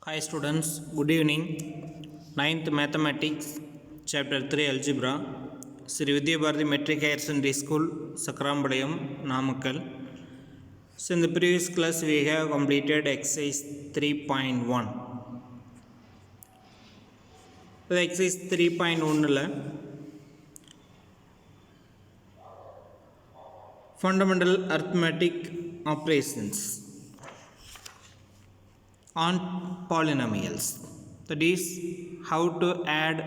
Hi students, good evening. 9th Mathematics, Chapter 3 Algebra, Sri Vidya Bharati Metric Higher Secondary School, Sakrambalayam, Namakkal. So in the previous class we have completed exercise 3.1. The exercise 3.1 fundamental arithmetic operations on polynomials, that is how to add,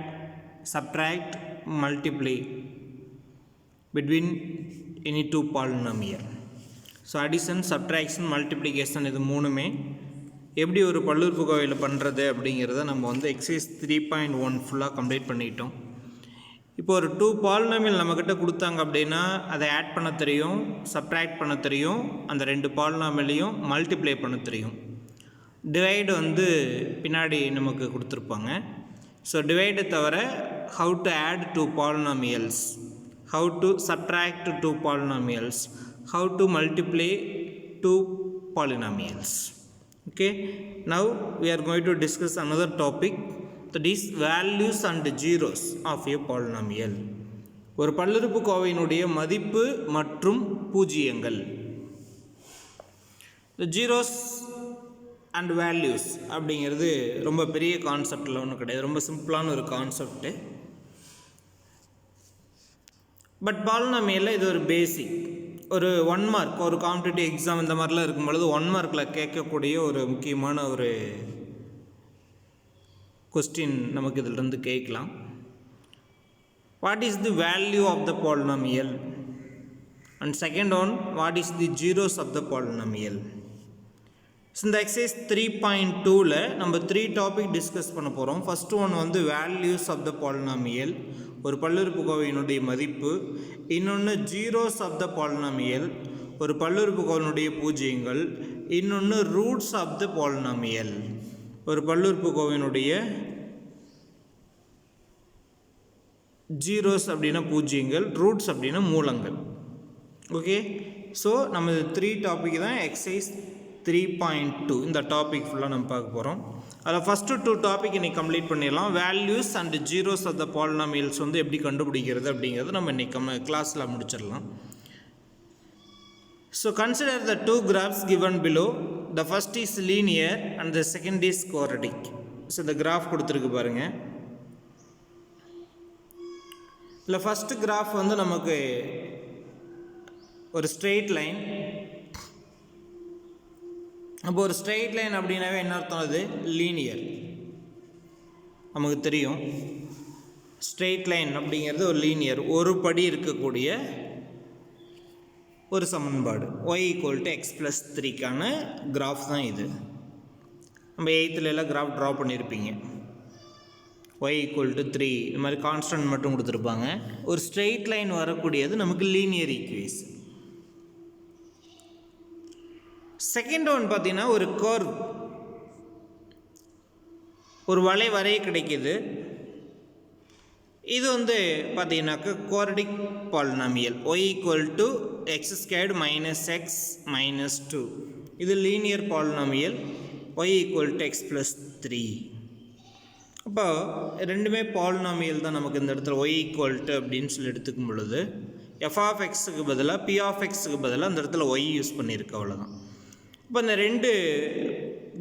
subtract, multiply between any two polynomial. So addition, subtraction, multiplication இது மூணுமே எப்படி ஒரு பல்லுறுப்புக்கோவையில் பண்ணுறது அப்படிங்கிறத நம்ம exercise 3.1 ஃபுல்லாக complete பண்ணிட்டோம். இப்போ ஒரு 2 பாலினாமியல் நம்மக்கிட்ட கொடுத்தாங்க அப்படின்னா அதை ஆட் பண்ண தெரியும், சப்ட்ராக்ட் பண்ண தெரியும், அந்த 2 பாலினாமியலையும் மல்டிப்ளை பண்ண தெரியும். டிவைடு பின்னாடி நமக்கு கொடுத்துருப்பாங்க. ஸோ டிவைடை தவிர how to add 2 polynomials, how to subtract 2 polynomials, how to multiply 2 polynomials. Okay, now we are going to discuss another topic, that is values and zeros of a polynomial. ஒரு பல்லுறுப்புக்கோவையினுடைய மதிப்பு மற்றும் பூஜ்ஜியங்கள். The zeros and values அப்படிங்கிறது ரொம்ப பெரிய கான்செப்டில் ஒன்றும் கிடையாது, ரொம்ப சிம்பிளான ஒரு கான்செப்டு. பட் பாலினாமியலில் இது ஒரு பேசிக், ஒரு 1 மார்க், ஒரு காம்படிட்டிவ் எக்ஸாம் இந்த மாதிரிலாம் இருக்கும் பொழுது 1 மார்க்கில் கேட்கக்கூடிய ஒரு முக்கியமான ஒரு கொஸ்டின் நமக்கு இதிலிருந்து கேட்கலாம். What is the value of the polynomial, and second one what is the zeros of the polynomial. So இந்த எக்ஸசைஸ் 3.2ல் நம்ம 3 டாபிக் டிஸ்கஸ் பண்ண போகிறோம். First one values of the polynomial, ஒரு பல்லுறுப்புக்கோவையினுடைய மதிப்பு. இன்னொன்று ஜீரோஸ் ஆஃப் த பாலினாமியல், ஒரு பல்லுறுப்புக்கோவையினுடைய பூஜ்ஜியங்கள். இன்னொன்று ரூட்ஸ் ஆஃப் த பாலினாமியல், ஒரு பல்லுறுப்புக்கோவையினுடைய ஜீரோஸ் அப்படின்னா பூஜ்ஜியங்கள், ரூட்ஸ் அப்படின்னா மூலங்கள். ஓகே, ஸோ நம்ம 3 டாபிக் தான் எக்ஸசைஸ் 3.2 இந்த டாபிக் ஃபுல்லாக நம்ம பார்க்க போகிறோம். அதில் ஃபஸ்ட்டு 2 டாபிக் இன்றைக்கி கம்ப்ளீட் பண்ணிடலாம். Values and zeros of the polynomials எப்படி கண்டுபிடிக்கிறது அப்படிங்கிறது நம்ம இன்றைக்கி கிளாஸில் முடிச்சிடலாம். So consider the 2 graphs given below. The first is linear and the second is quadratic. So இந்த கிராஃப் கொடுத்துருக்கு பாருங்கள். இல்லை ஃபஸ்ட்டு கிராஃப் நமக்கு ஒரு ஸ்ட்ரெயிட் லைன். அப்போ ஒரு ஸ்ட்ரெயிட் லைன் அப்படின்னாவே என்ன அர்த்தம், அது லீனியர். நமக்கு தெரியும் ஸ்ட்ரெயிட் லைன் அப்படிங்கிறது ஒரு லீனியர், ஒரு படி இருக்கக்கூடிய ஒரு சமன்பாடு. y = x+3க்கான கிராஃப் தான் இது. நம்ம 8th எல்லாம் கிராஃப் ட்ரா பண்ணியிருப்பீங்க. y = 3 இந்த மாதிரி கான்ஸ்டன்ட் மட்டும் கொடுத்துருப்பாங்க. ஒரு ஸ்ட்ரெயிட் லைன் வரக்கூடியது நமக்கு லீனியர் ஈக்குவேஷன். செகண்ட் ஒன் பார்த்தீங்கன்னா ஒரு கர்வ், ஒரு வளைவரை கிடைக்கிது. இது பார்த்தீங்கன்னாக்கா quadratic polynomial. y = x² - x - 2. இது லீனியர் பாலினாமியல். y = x+3. அப்போ ரெண்டுமே பாலினாமியல் தான். நமக்கு இந்த இடத்துல y = அப்படின்னு சொல்லி எடுத்துக்கும் பொழுது f(x)க்கு பதிலாக p(x)க்கு பதிலாக அந்த இடத்துல y யூஸ் பண்ணியிருக்கு, அவ்வளோதான். இப்போ இந்த 2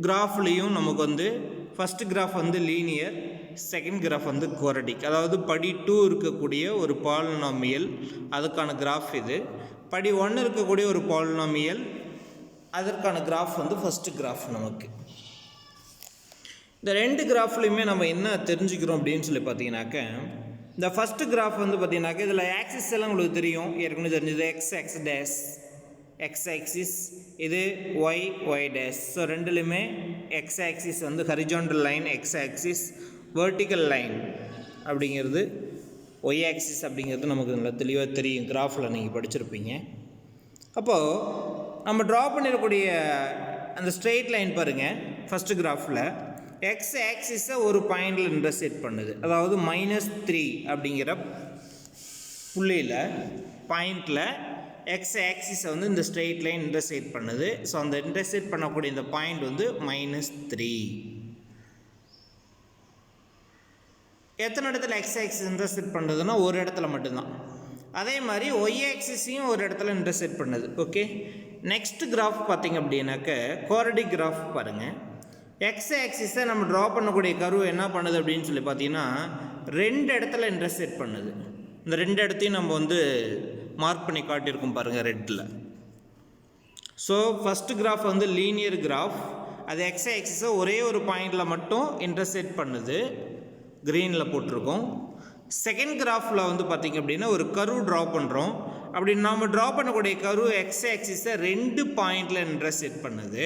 கிராஃப்லேயும் நமக்கு first graph linear, second graph quadratic. அதாவது படி 2 இருக்கக்கூடிய ஒரு பாலினாமியல், அதுக்கான கிராஃப் இது. படி 1 இருக்கக்கூடிய ஒரு பாலினாமியல், அதற்கான கிராஃப் ஃபஸ்ட்டு கிராஃப். நமக்கு இந்த 2 கிராஃப்லையுமே நம்ம என்ன தெரிஞ்சுக்கிறோம் அப்படின்னு சொல்லி பார்த்தீங்கன்னாக்க, இந்த ஃபஸ்ட்டு கிராஃப் பார்த்தீங்கன்னாக்க இதில் ஆக்சிஸ் எல்லாம் உங்களுக்கு தெரியும், ஏற்கனவே தெரிஞ்சது. x ஆக்சிஸ், இது y டேஷ். ஸோ ரெண்டுலையுமே x axis horizontal line, x axis vertical line அப்படிங்கிறது, y ஆக்சிஸ் அப்படிங்கிறது நமக்கு நல்லா தெளிவாக தெரியும், கிராஃபில் நீங்கள் படிச்சிருப்பீங்க. அப்போது நம்ம ட்ரா பண்ணிடக்கூடிய அந்த ஸ்ட்ரெயிட் லைன் பாருங்கள், ஃபஸ்ட்டு கிராஃபில் x ஆக்சிஸை ஒரு பாயிண்டில் இன்டர்செக்ட் பண்ணுது. அதாவது -3 அப்படிங்கிற புள்ளியில், பாயிண்டில் x ஆக்சிஸை இந்த ஸ்ட்ரெயிட் லைன் இன்டர்செக்ட் பண்ணுது. ஸோ அந்த இன்டர்செக்ட் பண்ணக்கூடிய இந்த பாயிண்ட் -3. எத்தனை இடத்துல எக்ஸ் ஆக்சிஸ் இன்டர்செக்ட் பண்ணுறதுன்னா ஒரு இடத்துல மட்டும்தான். அதே மாதிரி ஒய் ஆக்சிஸையும் ஒரு இடத்துல இன்டர்செக்ட் பண்ணுது. ஓகே, நெக்ஸ்ட் கிராஃப் பார்த்திங்க அப்படின்னாக்க குவாட்ரடிக் கிராஃப் பாருங்கள். எக்ஸ் ஆக்சிஸை நம்ம ட்ரா பண்ணக்கூடிய கர்வ் என்ன பண்ணுது அப்படின்னு சொல்லி பார்த்தீங்கன்னா ரெண்டு இடத்துல இன்டர்செக்ட் பண்ணுது. இந்த ரெண்டு இடத்தையும் நம்ம வந்து மார்க் பண்ணி காட்டியிருக்கோம் பாருங்கள் ரெட்டில். ஸோ ஃபஸ்ட்டு கிராஃப் வந்து லீனியர் கிராஃப், அது எக்ஸ் ஆக்சிஸை ஒரே ஒரு பாயிண்டில் மட்டும் இன்டர்செக்ட் பண்ணுது, க்ரீனில் போட்டிருக்கோம். செகண்ட் கிராஃபில் வந்து பார்த்திங்க அப்படின்னா ஒரு கர்வ் ட்ரா பண்ணுறோம். அப்படி நாம் ட்ரா பண்ணக்கூடிய கர்வ் எக்ஸ் ஆக்சிஸை ரெண்டு பாயிண்டில் இன்டர்செக்ட் பண்ணுது.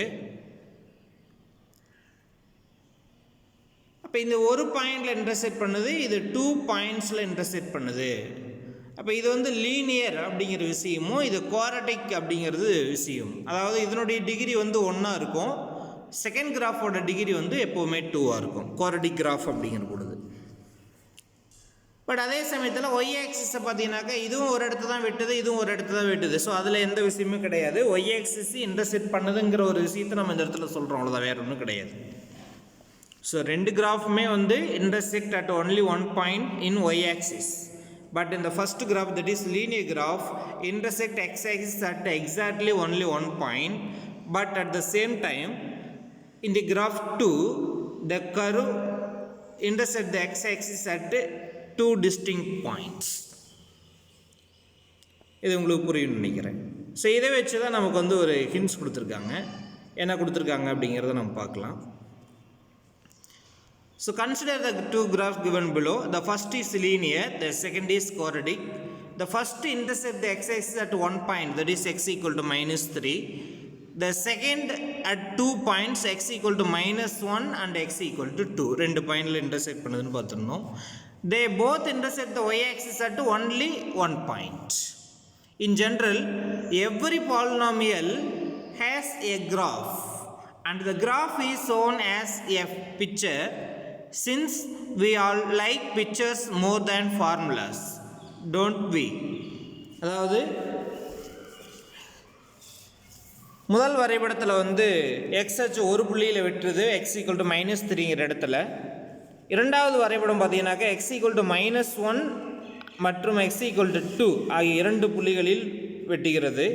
அப்போ இந்த ஒரு பாயிண்டில் இன்டர்செக்ட் பண்ணுது, இது 2 பாயிண்ட்ஸில் இன்டர்செக்ட் பண்ணுது. அப்போ இது வந்து லீனியர் அப்படிங்கிற விஷயமும் இது குவாட்ரடிக் அப்படிங்கிறது விஷயம். அதாவது இதனுடைய டிகிரி வந்து 1 இருக்கும், செகண்ட் கிராஃபோட டிகிரி வந்து எப்போவுமே 2 இருக்கும் குவாட்ரடிக் கிராஃப் அப்படிங்கிற பொழுது. பட் அதே சமயத்தில் ஒய் ஆக்சிஸை பார்த்தீங்கன்னாக்கா இதுவும் ஒரு இடத்துல தான் வெட்டுது, இதுவும் ஒரு இடத்துல தான் வெட்டுது. ஸோ அதில் எந்த விஷயமும் கிடையாது. ஒய் ஆக்சிஸ் இன்டர்செக்ட் பண்ணுதுங்கிற ஒரு விஷயத்தை நம்ம இந்த இடத்துல சொல்கிறோம், அவ்வளோதான், வேறு ஒன்றும் கிடையாது. ஸோ ரெண்டு கிராஃபுமே வந்து intersect at only one point in y-axis. But in the first graph, that is linear graph, intersect x-axis at exactly only one point. But at the same time, in the graph 2, the curve intersect the x-axis at 2 distinct points. இது உங்களுக்கு புரியும்னு நினைக்கிறேன். So இதை வச்சு தான் நமக்கு வந்து ஒரு ஹிண்ட்ஸ் கொடுத்துருக்காங்க. என்ன கொடுத்துருக்காங்க அப்படிங்கிறத நம்ம பார்க்கலாம். So consider the two graphs given below. The first is linear, the second is quadratic. The first intersect the x-axis at one point, that is x equal to -3. The second at 2 points, x equal to -1 and x equal to 2. ரெண்டு பாயிண்டில் intersect பண்ணுதுன்னு பார்த்துருந்தோம். They both intersect the y-axis at only one point. In general, every polynomial has a graph and the graph is shown as a picture. Since we all like pictures more than formulas, don't we? அதாவது முதல் வரைபடத்தில் வந்து X அச்சு ஒரு புள்ளியில் வெட்டுறது x equal to -3ங்கிற இடத்துல. இரண்டாவது வரைபடம் பார்த்தீங்கன்னாக்கா x ஈக்குவல் டு -1 மற்றும் x ஈக்குவல் டு 2 ஆகிய இரண்டு புள்ளிகளில் வெட்டுகிறது.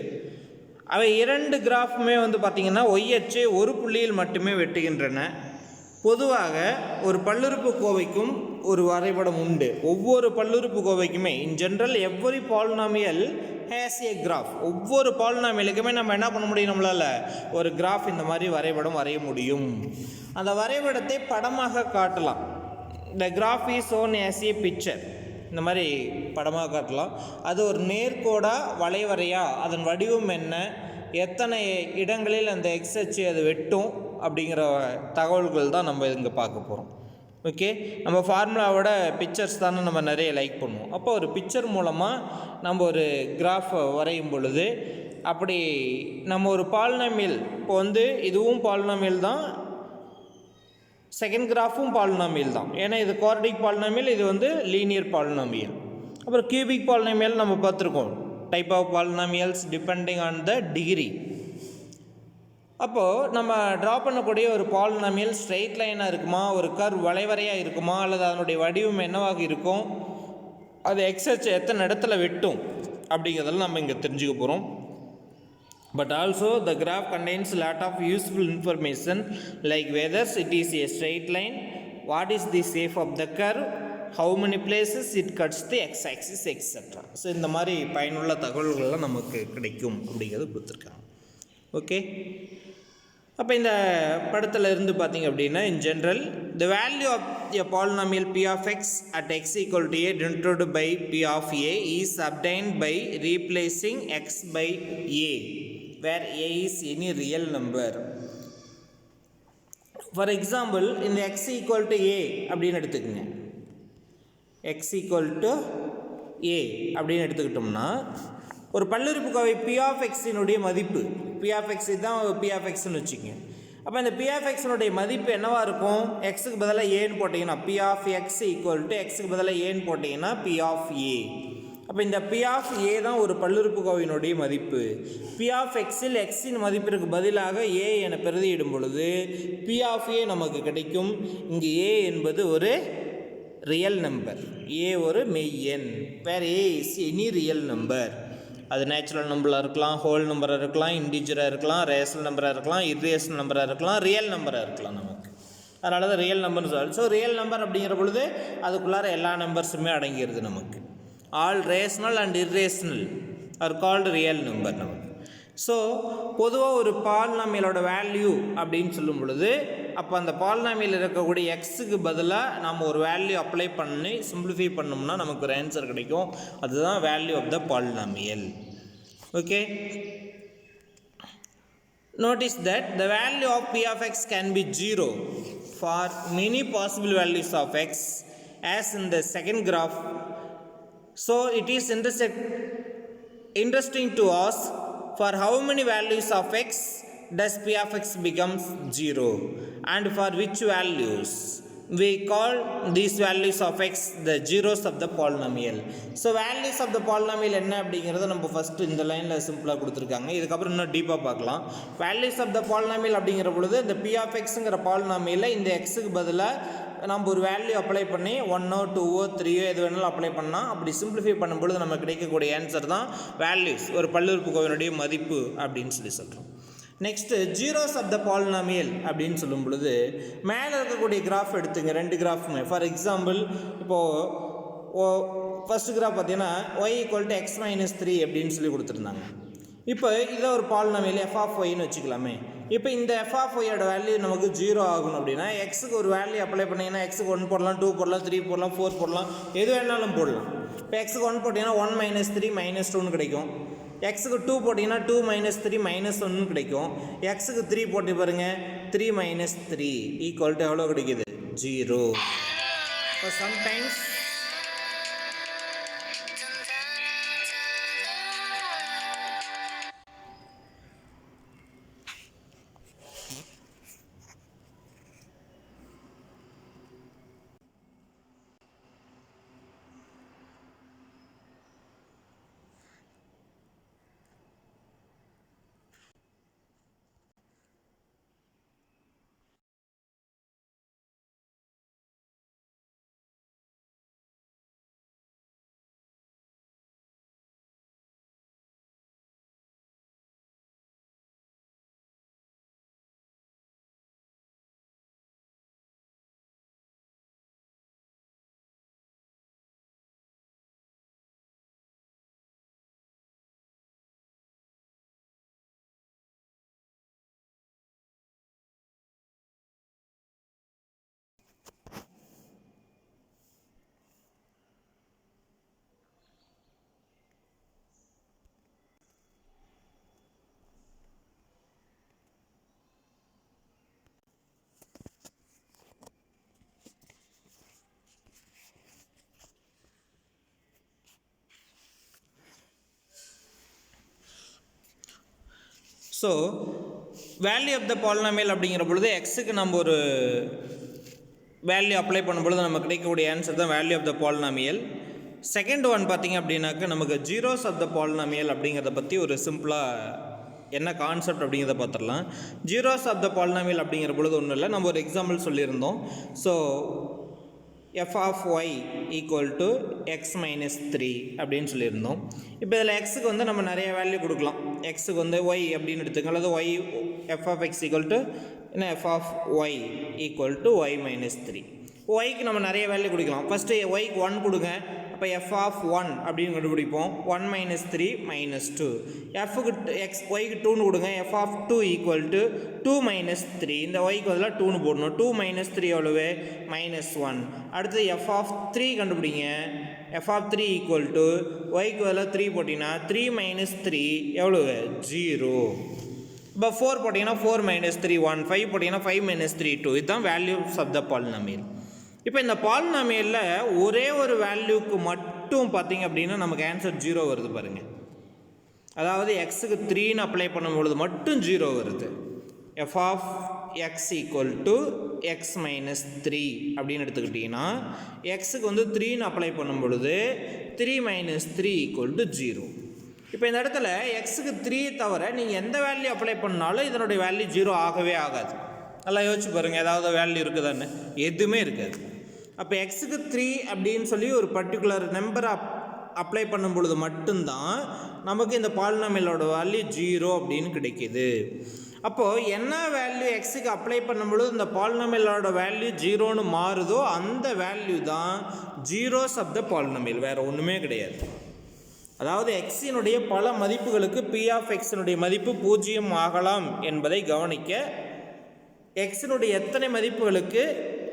அவை இரண்டு கிராஃபுமே வந்து பார்த்திங்கன்னா ஒய் அச்சை ஒரு புள்ளியில் மட்டுமே வெட்டுகின்றன. பொதுவாக ஒரு பல்லுறுப்புக்கோவைக்கும் ஒரு வரைபடம் உண்டு. ஒவ்வொரு பல்லுறுப்புக்கோவைக்குமே in general every polynomial has a graph. ஒவ்வொரு பாலினாமியலுக்குமே நம்ம என்ன பண்ண முடியும், நம்மளால் ஒரு கிராஃப் இந்த மாதிரி வரைபடம் வரைய முடியும். அந்த வரைபடத்தை படமாக காட்டலாம். த graph is shown as a picture. இந்த மாதிரி படமாக காட்டலாம். அது ஒரு நேர்கோடாக வளைவரையா, அதன் வடிவம் என்ன, எத்தனை இடங்களில் அந்த எக்ஸ் அச்சு அது வெட்டும் அப்படிங்கிற தகவல்கள் தான் நம்ம இங்கே பார்க்க போகிறோம். ஓகே, நம்ம ஃபார்முலாவோட பிக்சர்ஸ் தானே நம்ம நிறைய லைக் பண்ணுவோம். அப்போ ஒரு பிக்சர் மூலமாக நம்ம ஒரு கிராஃபை வரையும் பொழுது அப்படி நம்ம ஒரு பாலினாமியல், இப்போ வந்து இதுவும் பாலினாமியல் தான், செகண்ட் கிராஃபும் பாலினாமியல் தான். ஏன்னா இது குவாட்ரடிக் பாலினாமியல், இது வந்து லீனியர் பாலினாமியல். அப்புறம் கியூபிக் பாலினாமியல் நம்ம பார்த்துருக்கோம், type of polynomials depending on the degree. அப்போது நம்ம ட்ரா பண்ணக்கூடிய ஒரு பாலினாமியல் ஸ்ட்ரெயிட் லைனாக இருக்குமா, ஒரு கர்வ் வளைவரையாக இருக்குமா, அல்லது அதனுடைய வடிவம் என்னவாக இருக்கும், அது எக்ஸ் அச்சு எத்தனை இடத்துல வெட்டும் அப்படிங்கிறதெல்லாம் நம்ம இங்கே தெரிஞ்சுக்க போகிறோம். But also the graph contains lot of useful information like whether it is a straight line, what is the shape of the curve, how many places it cuts the x axis etcetera. So இந்த மாதிரி பயனுள்ள தகவல்கள்லாம் நமக்கு கிடைக்கும் அப்படிங்கிறது கொடுத்துருக்காங்க. Okay, அப்போ இந்த படத்தில் இருந்து பார்த்திங்க அப்படின்னா in general the value of a polynomial p of x at x equal to a denoted by p of a is obtained by replacing x by a where a is any real number. For example, இந்த x equal to a அப்படின்னு எடுத்துக்கோங்க. x equal to a அப்படின்னு எடுத்துக்கிட்டோம்னா ஒரு பல்லுறுப்புக்கோவை p of x-னுடைய மதிப்பு, p of x தான் p of x-னு வச்சுக்கோங்க. அப்போ இந்த p of x-னுடைய மதிப்பு என்னவாக இருக்கும், x-க்கு பதிலாக a-ன்னு போட்டிங்கன்னா p of x equal to x-க்கு பதிலாக a-ன்னு போட்டிங்கன்னா p of a. அப்போ இந்த p of a தான் ஒரு பல்லுறுப்புக்கோவையினுடைய மதிப்பு. p of x-இல் x-இன் மதிப்பிற்கு பதிலாக a என பிரதியிடும் பொழுது p of a நமக்கு கிடைக்கும். இங்கு a என்பது ஒரு real number. A ஒரு மெய் எண். where A is any real number. அது நேச்சுரல் நம்பராக இருக்கலாம், ஹோல் நம்பராக இருக்கலாம், இன்டிஜராக இருக்கலாம், ரேஷனல் நம்பராக இருக்கலாம், இர்ரேஷனல் நம்பராக இருக்கலாம், ரியல் நம்பராக இருக்கலாம் நமக்கு. அதனால தான் ரியல் நம்பர்னு சொல்லுவாங்க. ஸோ ரியல் நம்பர் அப்படிங்கிற பொழுது அதுக்குள்ளார எல்லா நம்பர்ஸுமே அடங்கிடுது நமக்கு. All rational and irrational are called real number நமக்கு. ஸோ பொதுவாக ஒரு பாலினாமியலோட வேல்யூ அப்படின்னு சொல்லும் பொழுது அப்போ அந்த பாலினாமியல் இருக்கக்கூடிய எக்ஸுக்கு பதிலாக நம்ம ஒரு வேல்யூ அப்ளை பண்ணி சிம்பிளிஃபை பண்ணோம்னா நமக்கு ஒரு ஆன்சர் கிடைக்கும். அதுதான் value of the polynomial. Okay, notice that the value of p of x can be 0 for many possible values of x as in the second graph. So it is interesting to ask for how many values of x does p of x becomes 0 and for which values we call these values of x the zeros of the polynomial. So values of the polynomial என்ன அப்படிங்கிறத நம்ம first இந்த லைனில் சிம்பிளாக கொடுத்துருக்காங்க. இதுக்கப்புறம் இன்னும் டீப்பாக பார்க்கலாம். values of the polynomial அப்படிங்கிற பொழுது இந்த p of xங்கிற பாலினாமியில் இந்த எக்ஸுக்கு பதிலாக நம்ம ஒரு வேல்யூ அப்ளை பண்ணி 1ஓ 2ஓ 3ஓ எது வேணாலும் அப்ளை பண்ணால் அப்படி சிம்பிளிஃபை பண்ணும்பொழுது நமக்கு கிடைக்கக்கூடிய ஆன்சர் தான் வேல்யூஸ், ஒரு பல்லுறுப்புக்கோவையினுடைய மதிப்பு அப்படின்னு சொல்கிறோம். Next zeros of the polynomial அப்படின்னு சொல்லும் பொழுது மேலே இருக்கக்கூடிய கிராஃப் எடுத்துங்க, ரெண்டு கிராஃபுமே. ஃபார் எக்ஸாம்பிள் இப்போது ஃபஸ்ட்டு கிராஃப் பார்த்தீங்கன்னா y = x - 3 அப்படின்னு சொல்லி கொடுத்துருந்தாங்க. இப்போ இதை ஒரு பாலினாமியல் f of yன்னு வச்சுக்கலாமே. இப்போ இந்த f of yயோட வேல்யூ நமக்கு 0 ஆகணும் அப்படின்னா எக்ஸுக்கு ஒரு வேல்யூ அப்ளை பண்ணிங்கன்னா எக்ஸுக்கு 1 போடலாம், 2 போடலாம், 3 போடலாம், 4 போடலாம், எது வேணாலும் போடலாம். இப்போ எக்ஸுக்கு 1 போட்டிங்கன்னா 1 - 3 - 2ன்னு கிடைக்கும். எக்ஸுக்கு 2 போட்டிங்கன்னா 2 - 3 - 1ன்னு கிடைக்கும். எக்ஸுக்கு 3 போட்டு பாருங்கள், 3 - 3 = எவ்வளோ கிடைக்குது? 0. இப்போ sometimes so value of the polynomial அப்படிங்கிற பொழுது எக்ஸுக்கு நம்ம ஒரு வேல்யூ அப்ளை பண்ணும்பொழுது நமக்கு கிடைக்கக்கூடிய ஆன்சர் தான் value of the polynomial. Second one பார்த்திங்க அப்படின்னாக்க நமக்கு ஜீரோஸ் ஆஃப் த பாலினாமியல் அப்படிங்கிறத பற்றி ஒரு சிம்பிளாக என்ன கான்செப்ட் அப்படிங்கிறத பார்த்துடலாம். ஜீரோஸ் ஆஃப் த பாலினாமியல் அப்படிங்கிற பொழுது ஒன்றும் இல்லை, நம்ம ஒரு எக்ஸாம்பிள் சொல்லியிருந்தோம். So f of y = x - 3 அப்படின்னு சொல்லியிருந்தோம். இப்போ இதில் எக்ஸுக்கு வந்து நம்ம நிறைய வேல்யூ கொடுக்கலாம். எக்ஸுக்கு வந்து y அப்படின்னு எடுத்துக்கலாம், அல்லது y f of x = f of y = y - 3. ஒய்க்கு நம்ம நிறைய வேல்யூ கொடுக்கலாம். ஃபஸ்ட்டு ஒய்க்கு 1 கொடுங்க, அப்போ f of 1 அப்படின்னு கண்டுபிடிப்போம். 1 - 3 - 2. எஃப்க்கு ஒய்க்கு 2ன்னு கொடுங்க, f of 2 = 2 - 3. இந்த ஒய்க்கு பதிலாக 2ன்னு போடணும். 2 - 3 எவ்வளவு? -1. அடுத்து f of 3 கண்டுபிடிங்க. f of 3 = ஒய்க்கு பதிலாக 3 போட்டிங்கன்னா 3 - 3 எவ்வளவு? 0. இப்போ 4 போட்டிங்கன்னா 4 - 3 1, 5 போட்டிங்கன்னா 5 - 3 2. இதுதான் வேல்யூஸ் ஆஃப் த பாலினாமியல். இப்போ இந்த பாலினாமியலில் ஒரே ஒரு வேல்யூக்கு மட்டும் பார்த்திங்க அப்படின்னா நமக்கு ஆன்சர் 0 வருது பாருங்கள். அதாவது எக்ஸுக்கு 3ன்னு அப்ளை பண்ணும்பொழுது மட்டும் 0 வருது. f of x = x - 3 அப்படின்னு எடுத்துக்கிட்டிங்கன்னா எக்ஸுக்கு வந்து 3ன்னு அப்ளை பண்ணும் பொழுது 3 - 3 = 0. இப்போ இந்த இடத்துல எக்ஸுக்கு 3 தவிர நீங்கள் எந்த வேல்யூ அப்ளை பண்ணாலும் இதனுடைய வேல்யூ 0 ஆகவே ஆகாது. நல்லா யோசிச்சு பாருங்கள், ஏதாவது வேல்யூ இருக்குதான்னு? எதுவுமே இருக்காது. அப்போ எக்ஸுக்கு 3 அப்படின்னு சொல்லி ஒரு பர்டிகுலர் நம்பரை அப்ளை பண்ணும் பொழுது மட்டும்தான் நமக்கு இந்த பாலினாமியலோட வேல்யூ 0 அப்படின்னு கிடைக்கிது. அப்போது என்ன வேல்யூ எக்ஸுக்கு அப்ளை பண்ணும்பொழுது இந்த பாலினாமியலோட வேல்யூ 0ன்னு மாறுதோ அந்த வேல்யூ தான் ஜீரோஸ் ஆஃப் த பாலினாமியல், வேறு ஒன்றுமே கிடையாது. அதாவது எக்ஸினுடைய பல மதிப்புகளுக்கு பி ஆஃப் எக்ஸினுடைய மதிப்பு 0 ஆகலாம் என்பதை கவனிக்க, எக்ஸினுடைய எத்தனை மதிப்புகளுக்கு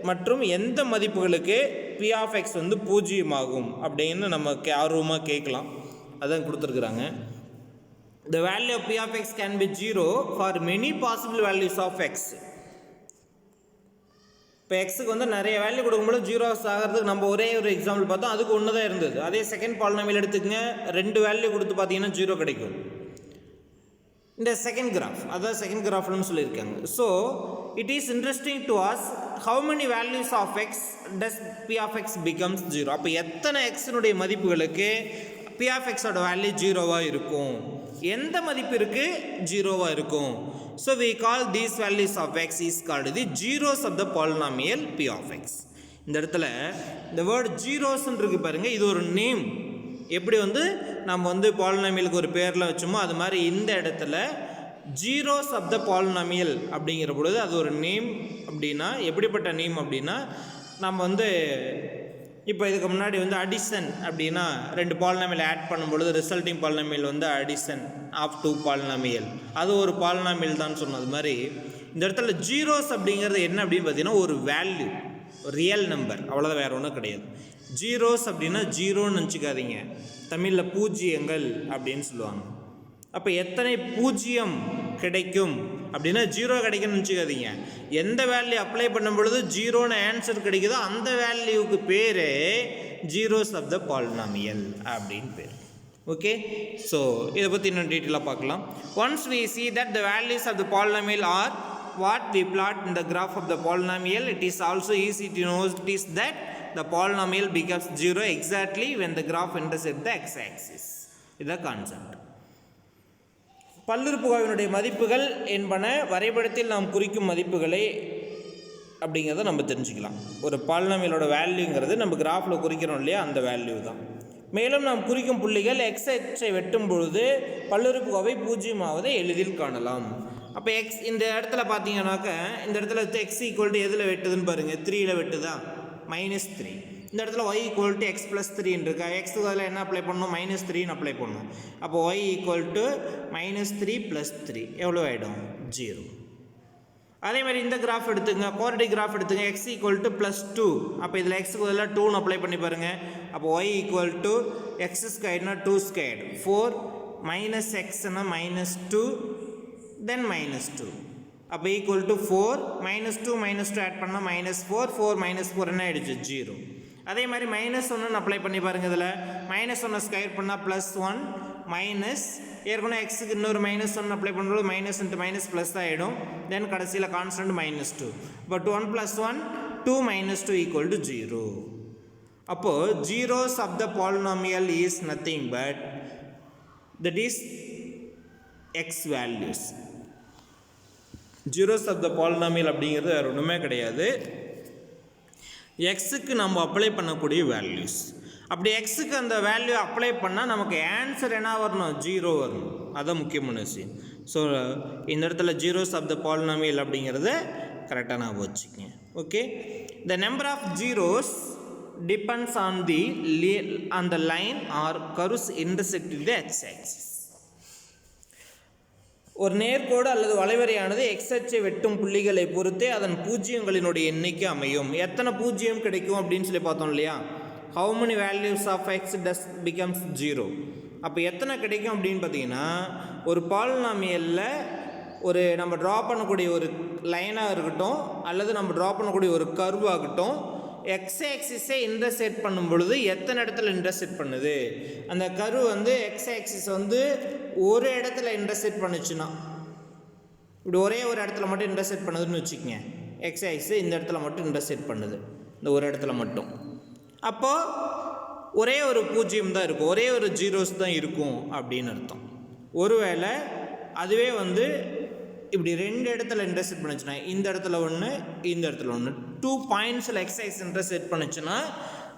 மற்றும் எந்த மதிப்புகளுக்கு பி ஆஃப் எக்ஸ் வந்து 0 ஆகும் அப்படின்னு நமக்கு ஆர்வமாக கேட்கலாம். அதான் கொடுத்துருக்குறாங்க. The value of p of x can be 0 for many possible values of x. இப்போ எக்ஸுக்கு வந்து நிறைய வேல்யூ கொடுக்கும்போது 0 ஆகிறதுக்கு நம்ம ஒரே ஒரு எக்ஸாம்பிள் பார்த்தோம், அதுக்கு ஒன்று தான் இருந்தது. அதே செகண்ட் பாலினாமியல் எடுத்துக்கங்க, 2 வேல்யூ கொடுத்து பார்த்தீங்கன்னா 0 கிடைக்கும். இந்த செகண்ட் கிராஃப், அதான் செகண்ட் கிராஃப்னு சொல்லியிருக்காங்க. So it is interesting to us how many values of x does p of x becomes 0. அப்போ எத்தனை எக்ஸினுடைய மதிப்புகளுக்கு பி ஆஃப் எக்ஸோட வேல்யூ 0வாக இருக்கும், எந்த மதிப்பு இருக்குது 0வாக இருக்கும். So we call these values of x is called the zeros of the polynomial p of x. இந்த இடத்துல இந்த வேர்டு ஜீரோஸ்ன்னு இருக்கு பாருங்கள், இது ஒரு நேம். எப்படி வந்து நம்ம வந்து பாலினாமியலுக்கு ஒரு பேரில் வச்சோமோ அது மாதிரி இந்த இடத்துல ஜீரோஸ் ஆஃப் த பாலினாமியல் அப்படிங்கிற பொழுது அது ஒரு நேம். அப்படின்னா எப்படிப்பட்ட நேம் அப்படின்னா, நம்ம வந்து இப்போ இதுக்கு முன்னாடி வந்து அடிஷன் அப்படின்னா 2 பாலினாமியல் ஆட் பண்ணும்பொழுது ரிசல்ட்டிங் பாலினாமியல் வந்து அடிஷன் ஆஃப் 2 பாலினாமியல், அது ஒரு பாலினாமியல் தான் சொன்னது மாதிரி இந்த இடத்துல ஜீரோஸ் அப்படிங்கிறது என்ன அப்படின்னு பார்த்தீங்கன்னா ஒரு வேல்யூ, ரியல் நம்பர், அவ்வளோதான், வேறு ஒன்றும் கிடையாது. ஜீரோஸ் அப்படின்னா ஜீரோன்னு நினச்சிக்காதீங்க, தமிழில் பூஜ்ஜியங்கள் அப்படின்னு சொல்லுவாங்க. அப்போ எத்தனை பூஜ்ஜியம் கிடைக்கும் அப்படின்னா 0 கிடைக்கும்னு நினச்சிக்காதீங்க. எந்த வேல்யூ அப்ளை பண்ணும் பொழுது 0ன்னு ஆன்சர் கிடைக்குதோ அந்த வேல்யூவுக்கு பேர் ஜீரோஸ் ஆஃப் த பாலினாமியல் அப்படின்னு பேர். ஓகே, ஸோ இதை பற்றி இன்னும் டீட்டெயிலாக பார்க்கலாம். Once we see that the values of the polynomial are what we plot in the graph of the polynomial, it is also easy to notice that the polynomial becomes 0 exactly when the graph intersects the x-axis. இதுதான் concept. பல்லுறுப்புக்கோவையினுடைய மதிப்புகள் என்பன வரைபடத்தில் நாம் குறிக்கும் மதிப்புகளை அப்படிங்கிறத நம்ம தெரிஞ்சுக்கலாம். ஒரு பாலினாமியலோட வேல்யூங்கிறது நம்ம கிராஃபில் குறிக்கிறோம் இல்லையா, அந்த வேல்யூ தான். மேலும் நாம் குறிக்கும் புள்ளிகள் எக்ஸ் எச்சை வெட்டும் பொழுது பல்லுறுப்புக்கோவை 0 ஆவதை எளிதில் காணலாம். அப்போ எக்ஸ் இந்த இடத்துல பார்த்தீங்கன்னாக்க இந்த இடத்துல எக்ஸ் ஈக்குவல் டு எதில் வெட்டுதுன்னு பாருங்கள், 3ல் வெட்டுதா, -3. இந்த இடத்துல y equal to X plus 3 இருக்கா, எக்ஸுக்கு அதில் என்ன அப்ளை பண்ணணும், -3ன்னு அப்ளை பண்ணணும். அப்போ y ஈக்குவல் டு -3 + 3 எவ்வளோ ஆகிடும், 0. அதே மாதிரி இந்த கிராஃப் எடுத்துங்க, குவாட்ரேட்டிக் கிராஃப் எடுத்துங்க, x ஈக்குவல் டு +2. அப்போ இதில் எக்ஸுக்கு பதிலாக 2ன்னு அப்ளை பண்ணி பாருங்கள். அப்போ y ஈக்குவல் டு எக்ஸ் ஸ்கொயர்னா 2² 4 - xன்னா -2 தென் -2. அப்போ ஈக்குவல் டு 4 -2 -2 ஆட் பண்ணால் -4 4 - 4 என்ன ஆகிடுச்சு, 0. அதே மாதிரி -1 அப்ளை பண்ணி பாருங்கள். இதில் -1 ஸ்கொயர் பண்ணால் +1 மைனஸ் ஏற்கனவே எக்ஸுக்கு இன்னொரு -1 அப்ளை பண்ணுறது மைனஸ் இன்ட்டு மைனஸ் ப்ளஸ் ஆகிடும். தென் கடைசியில் கான்ஸ்டன்ட் -2. But 1 + 1 2 - 2 equal to 0. அப்போது zeros of the polynomial is nothing but that is x values. Zeros of the polynomial அப்படிங்கிறது வேறு ஒன்றுமே கிடையாது, எக்ஸுக்கு நம்ம அப்ளை பண்ணக்கூடிய வேல்யூஸ். அப்படி எக்ஸுக்கு அந்த வேல்யூ அப்ளை பண்ணால் நமக்கு ஆன்சர் என்ன வரணும், 0 வரணும். அதுதான் முக்கியமான விஷயம். ஸோ இந்த இடத்துல ஜீரோஸ் ஆஃப் த பாலினாமியல் அப்படிங்கிறத கரெக்டாக நான் வச்சுக்கேன். Okay, the number of zeros depends on the line or curves intersecting the x axis. ஒரு நேர்கோடு அல்லது வளைவரையானது எக்ஸ் அச்சை வெட்டும் புள்ளிகளை பொறுத்தே அதன் பூஜ்ஜியங்களினுடைய எண்ணிக்கை அமையும். எத்தனை பூஜ்ஜியம் கிடைக்கும் அப்படின்னு சொல்லி பார்த்தோம் இல்லையா, how many values of x does becomes 0. அப்போ எத்தனை கிடைக்கும் அப்படின்னு பார்த்தீங்கன்னா, ஒரு பாலினாமியலில் ஒரு நம்ம ட்ரா பண்ணக்கூடிய ஒரு லைனாக இருக்கட்டும் அல்லது நம்ம ட்ரா பண்ணக்கூடிய ஒரு கர்வ் ஆகட்டும், எக்ஸ் ஆக்சிஸை இன்டர்செக்ட் பண்ணும் பொழுது எத்தனை இடத்துல இன்டர்செக்ட் பண்ணுது, அந்த கர்வ் வந்து எக்ஸ் ஆக்சிஸ் வந்து ஒரு இடத்துல இன்டர்செக்ட் பண்ணுச்சுன்னா, இப்படி ஒரே ஒரு இடத்துல மட்டும் இன்டர்செக்ட் பண்ணுதுன்னு வச்சுக்கோங்க, எக்ஸ் ஆக்சிஸ் இந்த இடத்துல மட்டும் இன்டர்செக்ட் பண்ணுது, இந்த ஒரு இடத்துல மட்டும், அப்போது ஒரே ஒரு பூஜ்ஜியம் தான் இருக்கும், ஒரே ஒரு ஜீரோஸ் தான் இருக்கும் அப்படின்னு அர்த்தம். ஒருவேளை அதுவே வந்து இப்படி ரெண்டு இடத்துல இன்டர்செக்ட் பண்ணுச்சுன்னா இந்த இடத்துல ஒன்று இந்த இடத்துல ஒன்று 2 பாயிண்ட்ஸில் எக்ஸைஸ் இன்டர்செக்ட் பண்ணுச்சுன்னா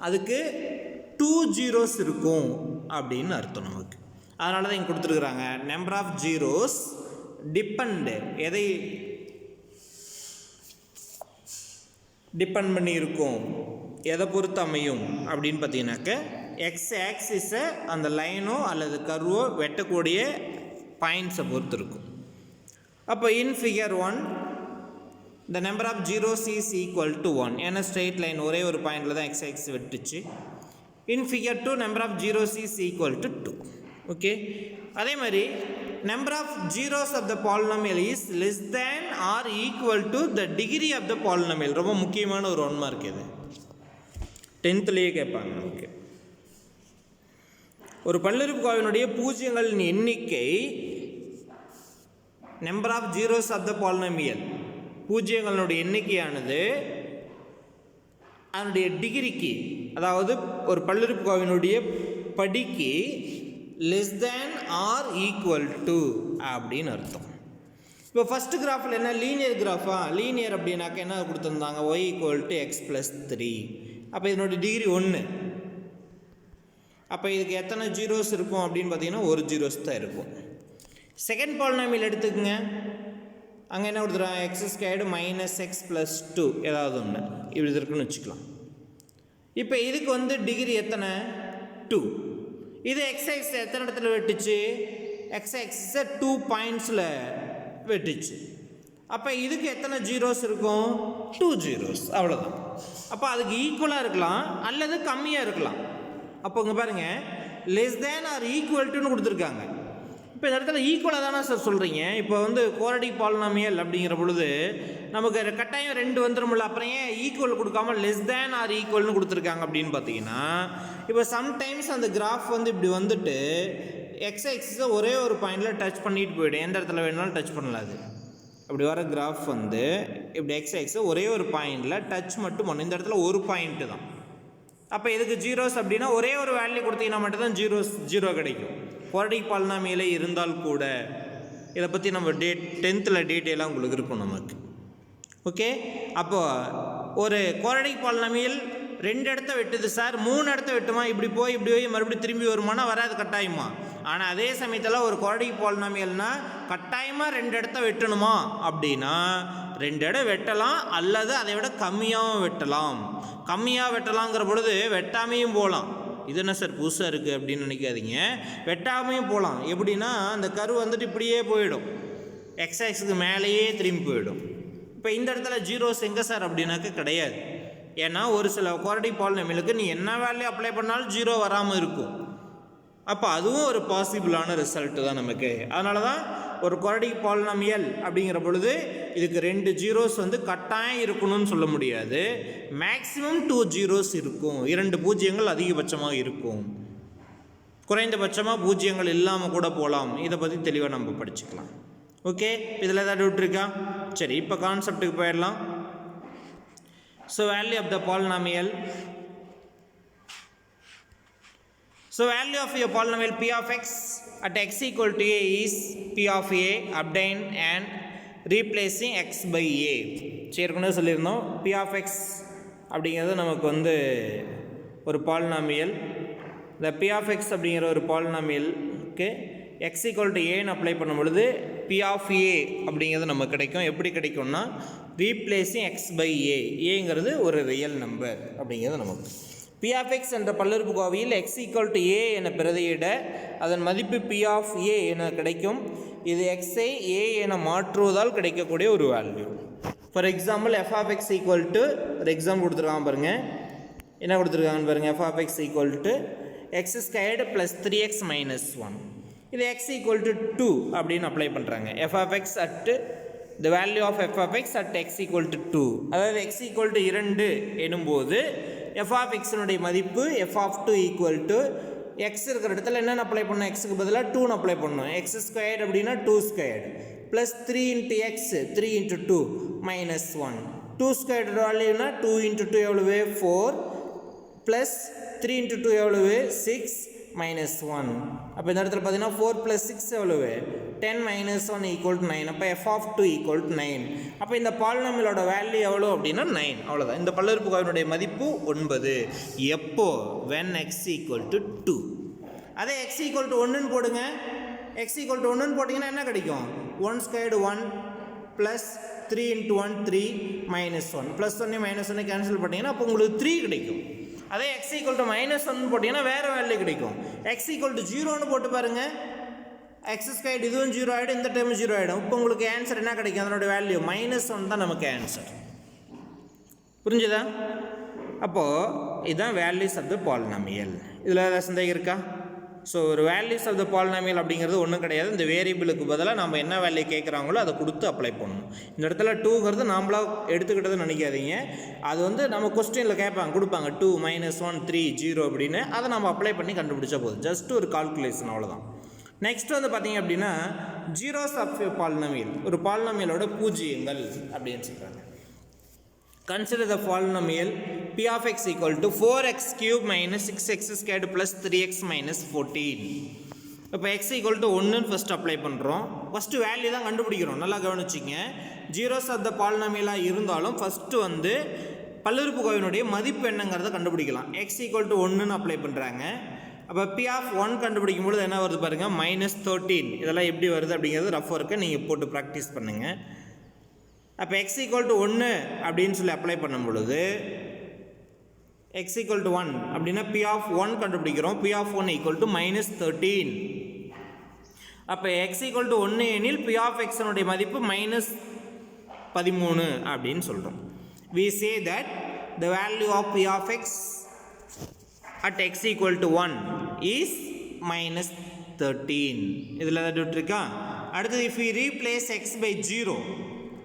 அதுக்கு 2 ஜீரோஸ் இருக்கும் அப்படின்னு அர்த்தம் நமக்கு. அதனால தான் இங்கே கொடுத்துருக்குறாங்க நம்பர் ஆஃப் ஜீரோஸ் டிபெண்ட் எதை டிபெண்ட் பண்ணி இருக்கும் எதை பொறுத்து அமையும் அப்படின்னு பார்த்தீங்கன்னாக்க எக்ஸ் ஆக்சிஸை அந்த லைனோ அல்லது கர்வோ வெட்டக்கூடிய பாயிண்ட்ஸை பொறுத்து இருக்கும். அப்போ இன் figure 1 the number of zeros is equal to 1 ஏன்னா ஸ்ட்ரெயிட் லைன் ஒரே ஒரு பாயிண்டில் தான் எக்ஸ் ஆக்சிஸ் வெட்டுச்சு. இன் ஃபிகர் 2 number of zeros is equal to 2. Okay, அதே மாதிரி number of zeros of the polynomial is less than or equal to the degree of the polynomial. ரொம்ப முக்கியமான ஒரு 1 மார்க் இது, 10th கேட்பாங்க நமக்கு. ஒரு பல்லுறுப்புக்கோவையினுடைய பூஜ்ஜியங்களின் எண்ணிக்கை number of zeros of the polynomial, பூஜ்ஜியங்களுடைய எண்ணிக்கையானது அதனுடைய டிகிரிக்கு, அதாவது ஒரு பல்லுறுப்புக்கோவையினுடைய படிக்கு less than or equal to அப்படின்னு அர்த்தம். இப்போ ஃபஸ்ட்டு கிராஃபில் என்ன லீனியர் கிராஃபா, லீனியர் அப்படின்னாக்க என்ன கொடுத்துருந்தாங்க y equal to X plus 3. அப்போ இதனுடைய டிகிரி 1. அப்போ இதுக்கு எத்தனை ஜீரோஸ் இருக்கும் அப்படின்னு பார்த்தீங்கன்னா ஒரு ஜீரோஸ் தான் இருக்கும். செகண்ட் பாலினாமியல் எடுத்துக்கோங்க, அங்கே என்ன கொடுத்துருவாங்க X squared minus X plus 2 ஏதாவது ஒன்று இப்படி இருக்குன்னு வச்சுக்கலாம். இப்போ இதுக்கு வந்து டிகிரி எத்தனை 2. இது எக்ஸ் எத்தனை இடத்துல வெட்டுச்சு, எக்ஸை 2 பாயிண்ட்ஸில் வெட்டுச்சு. அப்போ இதுக்கு எத்தனை ஜீரோஸ் இருக்கும் 2 ஜீரோஸ், அவ்வளோதான். அப்போ அதுக்கு ஈக்குவலாக இருக்கலாம் அல்லது கம்மியாக இருக்கலாம். அப்போ இங்கே பாருங்கள் லெஸ் தேன் ஆர் ஈக்குவல் டுன்னு கொடுத்துருக்காங்க. இப்போ இந்த இடத்துல ஈக்குவலாக தானே சார் சொல்கிறீங்க. இப்போ வந்து குவாட்ரடிக் பாலினாமியல் அப்படிங்கிற பொழுது நமக்கு கட்டாயம் 2 வந்துடும்ல, அப்புறம் ஏன் ஈக்குவல் கொடுக்காம லெஸ் தேன் ஆர் ஈக்குவல்னு கொடுத்துருக்காங்க அப்படின்னு பார்த்தீங்கன்னா, இப்போ சம்டைம்ஸ் அந்த கிராஃப் வந்து இப்படி வந்துட்டு எக்ஸை ஒரே ஒரு பாயிண்டில் டச் பண்ணிட்டு போய்டும், எந்த இடத்துல வேணாலும் டச் பண்ணலாது. அப்படி வர கிராஃப் வந்து இப்படி எக்ஸை ஒரே ஒரு பாயிண்டில் டச் மட்டும் பண்ணும், இந்த இடத்துல ஒரு பாயிண்ட்டு தான். அப்போ இதுக்கு ஜீரோஸ் அப்படின்னா ஒரே ஒரு வேல்யூ கொடுத்தீங்கன்னா மட்டும்தான் ஜீரோ கிடைக்கும், குவாட்ரடிக் பாலினாமியலே இருந்தால் கூட. இதை பற்றி நம்ம 10th டீட்டெயிலாக உங்களுக்கு இருக்கும் நமக்கு. ஓகே, அப்போது ஒரு குவாட்ரடிக் பாலினாமியல் 2 இடத்த வெட்டுது சார், 3 இடத்த வெட்டுமா, இப்படி போய் மறுபடியும் திரும்பி வருமானா வராது கட்டாயமா. ஆனால் அதே சமயத்தில் ஒரு குவாட்ரடிக் பாலினாமியல்னால் கட்டாயமாக 2 இடத்த வெட்டணுமா அப்படின்னா 2 இடம் வெட்டலாம் அல்லது அதை விட கம்மியாகவும் வெட்டலாம். கம்மியாக வெட்டலாங்கிற பொழுது வெட்டாமையும் போகலாம். இது என்ன சார் புதுசாக இருக்குது அப்படின்னு நினைக்காதீங்க, வெட்டாமையும் போகலாம். எப்படின்னா அந்த கரு வந்துட்டு இப்படியே போயிடும், எக்ஸைஸுக்கு மேலேயே திரும்பி போயிடும். இப்போ இந்த இடத்துல ஜீரோஸ் எங்கே சார் அப்படின்னாக்க கிடையாது. ஏன்னா ஒரு சில குவாட்ரடிக் பாலினாமியலுக்கு நீ என்ன வேல்யூ அப்ளை பண்ணாலும் ஜீரோ வராமல் இருக்கும். அப்போ அதுவும் ஒரு பாசிபிளான ரிசல்ட்டு தான் நமக்கு. அதனால தான் ஒரு குவாட்ரடிக் பாலினாமியல் அப்படிங்கிற பொழுது இதுக்கு 2 ஜீரோஸ் வந்து கட்டாயம் இருக்கணும்னு சொல்ல முடியாது. மேக்ஸிமம் 2 ஜீரோஸ் இருக்கும், 2 பூஜ்ஜியங்கள் அதிகபட்சமாக இருக்கும், குறைந்தபட்சமாக பூஜ்ஜியங்கள் இல்லாமல் கூட போகலாம். இதை பற்றி தெளிவாக நம்ம படிச்சுக்கலாம். ஓகே, இதில் ஏதாவது டவுட் இருக்கா? சரி, இப்போ கான்செப்டுக்கு போயிடலாம். So value of the polynomial. So value of your polynomial p of x at x equal to a is p of a obtained and replacing x by a. ஏற்கனவே சொல்லியிருந்தோம் p of x அப்படிங்கிறது நமக்கு வந்து ஒரு polynomial. இந்த p of x அப்படிங்கிற ஒரு பாலினாமியலுக்கு x equal to a apply பண்ணும் பொழுது p of a அப்படிங்கிறது நமக்கு கிடைக்கும். எப்படி கிடைக்கும்னா ரீப்ளேஸிங் x by a, ஏங்கிறது ஒரு ரியல் நம்பர் அப்படிங்கிறது நமக்கு. p of x என்ற பல்லுறுப்புக்கோவையில் x equal to a என பிரதியிட அதன் மதிப்பு p of a என கிடைக்கும். இது x-ஐ a என மாற்றுவதால் கிடைக்கக்கூடிய ஒரு value. For example f of x equal to ஒரு எக்ஸாம்பிள் கொடுத்துருக்காங்க பாருங்கள், என்ன கொடுத்துருக்காங்கன்னு பாருங்கள். f of x equal to x squared plus 3x minus 1. இது x equal to 2 அப்படின்னு அப்ளை பண்ணுறாங்க. f of x at the value of f of x at x equal to 2, அதாவது x equal to 2 எனும்போது f of x மதிப்பு f of 2 equal to x இருக்கிற இடத்துல என்னென்ன apply பண்ணணும், எக்ஸுக்கு பதிலாக 2 அப்ளை பண்ணணும். x ஸ்கொயர்டு அப்படின்னா 2 squared plus 3 into x 3 into 2 minus 1. 2 squared வேல்யூனா 2 into 2 எவ்வளவு 4 ப்ளஸ் 3 into 2 எவ்வளவு 6 minus 1. அப்போ இந்த இடத்துல பார்த்தீங்கன்னா 4 plus 6 எவ்வளவு 10 minus 1 equal to 9. அப்போ f of 2 equal to 9. அப்போ இந்த பாலினாமியலோட வேல்யூ எவ்வளோ அப்படின்னா 9. அவ்வளோதான். இந்த பல்லுறுப்புக்கோவையினுடைய மதிப்பு 9. எப்போ? when x equal to 2. அதே x equal to 1ன்னு போடுங்க. x equal to 1ன்னு போட்டிங்கன்னா என்ன கிடைக்கும்? 1 squared 1 plus 3 into 1 3 minus 1 plus 1 minus 1 cancel பண்ணிங்கன்னா அப்போ உங்களுக்கு 3 கிடைக்கும். அதே x equal to minus 1 போட்டிங்கன்னா வேறு வேல்யூ கிடைக்கும். x equal to 0ன்னு போட்டு பாருங்கள். x ஸ்கொயர்டு இதுவும் 0 ஆகிடும், இந்த டைம் 0 ஆகிடும். இப்போ உங்களுக்கு ஆன்சர் என்ன கிடைக்கும்? அதனோட வேல்யூ -1 தான் நமக்கு ஆன்சர். புரிஞ்சுதா? அப்போது இதுதான் வேல்யூஸ் ஆஃப் த பாலினாமியல். இதில் ஏதாவது சந்தேகம் இருக்கா? ஸோ ஒரு வேல்யூஸ் ஆஃப் த பாலினாமியல் அப்படிங்கிறது ஒன்றும் கிடையாது. இந்த வேரியபிளுக்கு பதிலாக நம்ம என்ன வேல்யூ கேட்குறாங்களோ அதை கொடுத்து அப்ளை பண்ணணும். இந்த இடத்துல 2ங்கிறது நாமளாக எடுத்துக்கிட்டதுன்னு நினைக்காதீங்க. அது வந்து நம்ம கொஸ்டினில் கேட்பாங்க, கொடுப்பாங்க 2 -1 3 0 அப்படின்னு. அதை நம்ம அப்ளை பண்ணி கண்டுபிடிச்சா போதும். ஜஸ்ட் ஒரு கால்குலேஷன், அவ்வளோதான். நெக்ஸ்ட் வந்து பார்த்தீங்க அப்படின்னா ஜீரோஸ் ஆஃப் பாலினாமியல், ஒரு பாலினாமியலோட பூஜ்ஜியங்கள் அப்படின்னு சொல்கிறாங்க. Consider the polynomial p of x equal to 4x cube minus 6x squared plus 3x minus 14. இப்போ x equal to 1 first apply பண்ணுறோம். ஃபஸ்ட்டு வேல்யூ தான் கண்டுபிடிக்கிறோம். நல்லா கவனிச்சிங்க. ஜீரோஸ் ஆஃப் த பாலினாமியலாக இருந்தாலும் ஃபஸ்ட்டு வந்து பல்லுறுப்புக்கோவையினுடைய மதிப்பு என்னங்கிறத கண்டுபிடிக்கலாம். x equal to 1ன்னு அப்ளை பண்ணுறாங்க. அப்போ p of 1 கண்டுபிடிக்கும் பொழுது என்ன வருது பாருங்கள், -13. இதெல்லாம் எப்படி வருது அப்படிங்கிறது ரஃப் ஒர்க்கை நீங்கள் போட்டு ப்ராக்டிஸ் பண்ணுங்கள். அப்போ x equal to 1 அப்படின்னு சொல்லி அப்ளை பண்ணும் பொழுது x equal to 1 அப்படின்னா p of 1 கண்டுபிடிக்கிறோம். p of 1 equal to -13. அப்போ x equal to 1 எனில் p of x னுடைய மதிப்பு -13 அப்படின்னு சொல்கிறோம். we say that the value of p of x at x equal to 1 is -13. இதில் ஏதாவது டவுட் இருக்கா? அடுத்தது if we replace x by 0,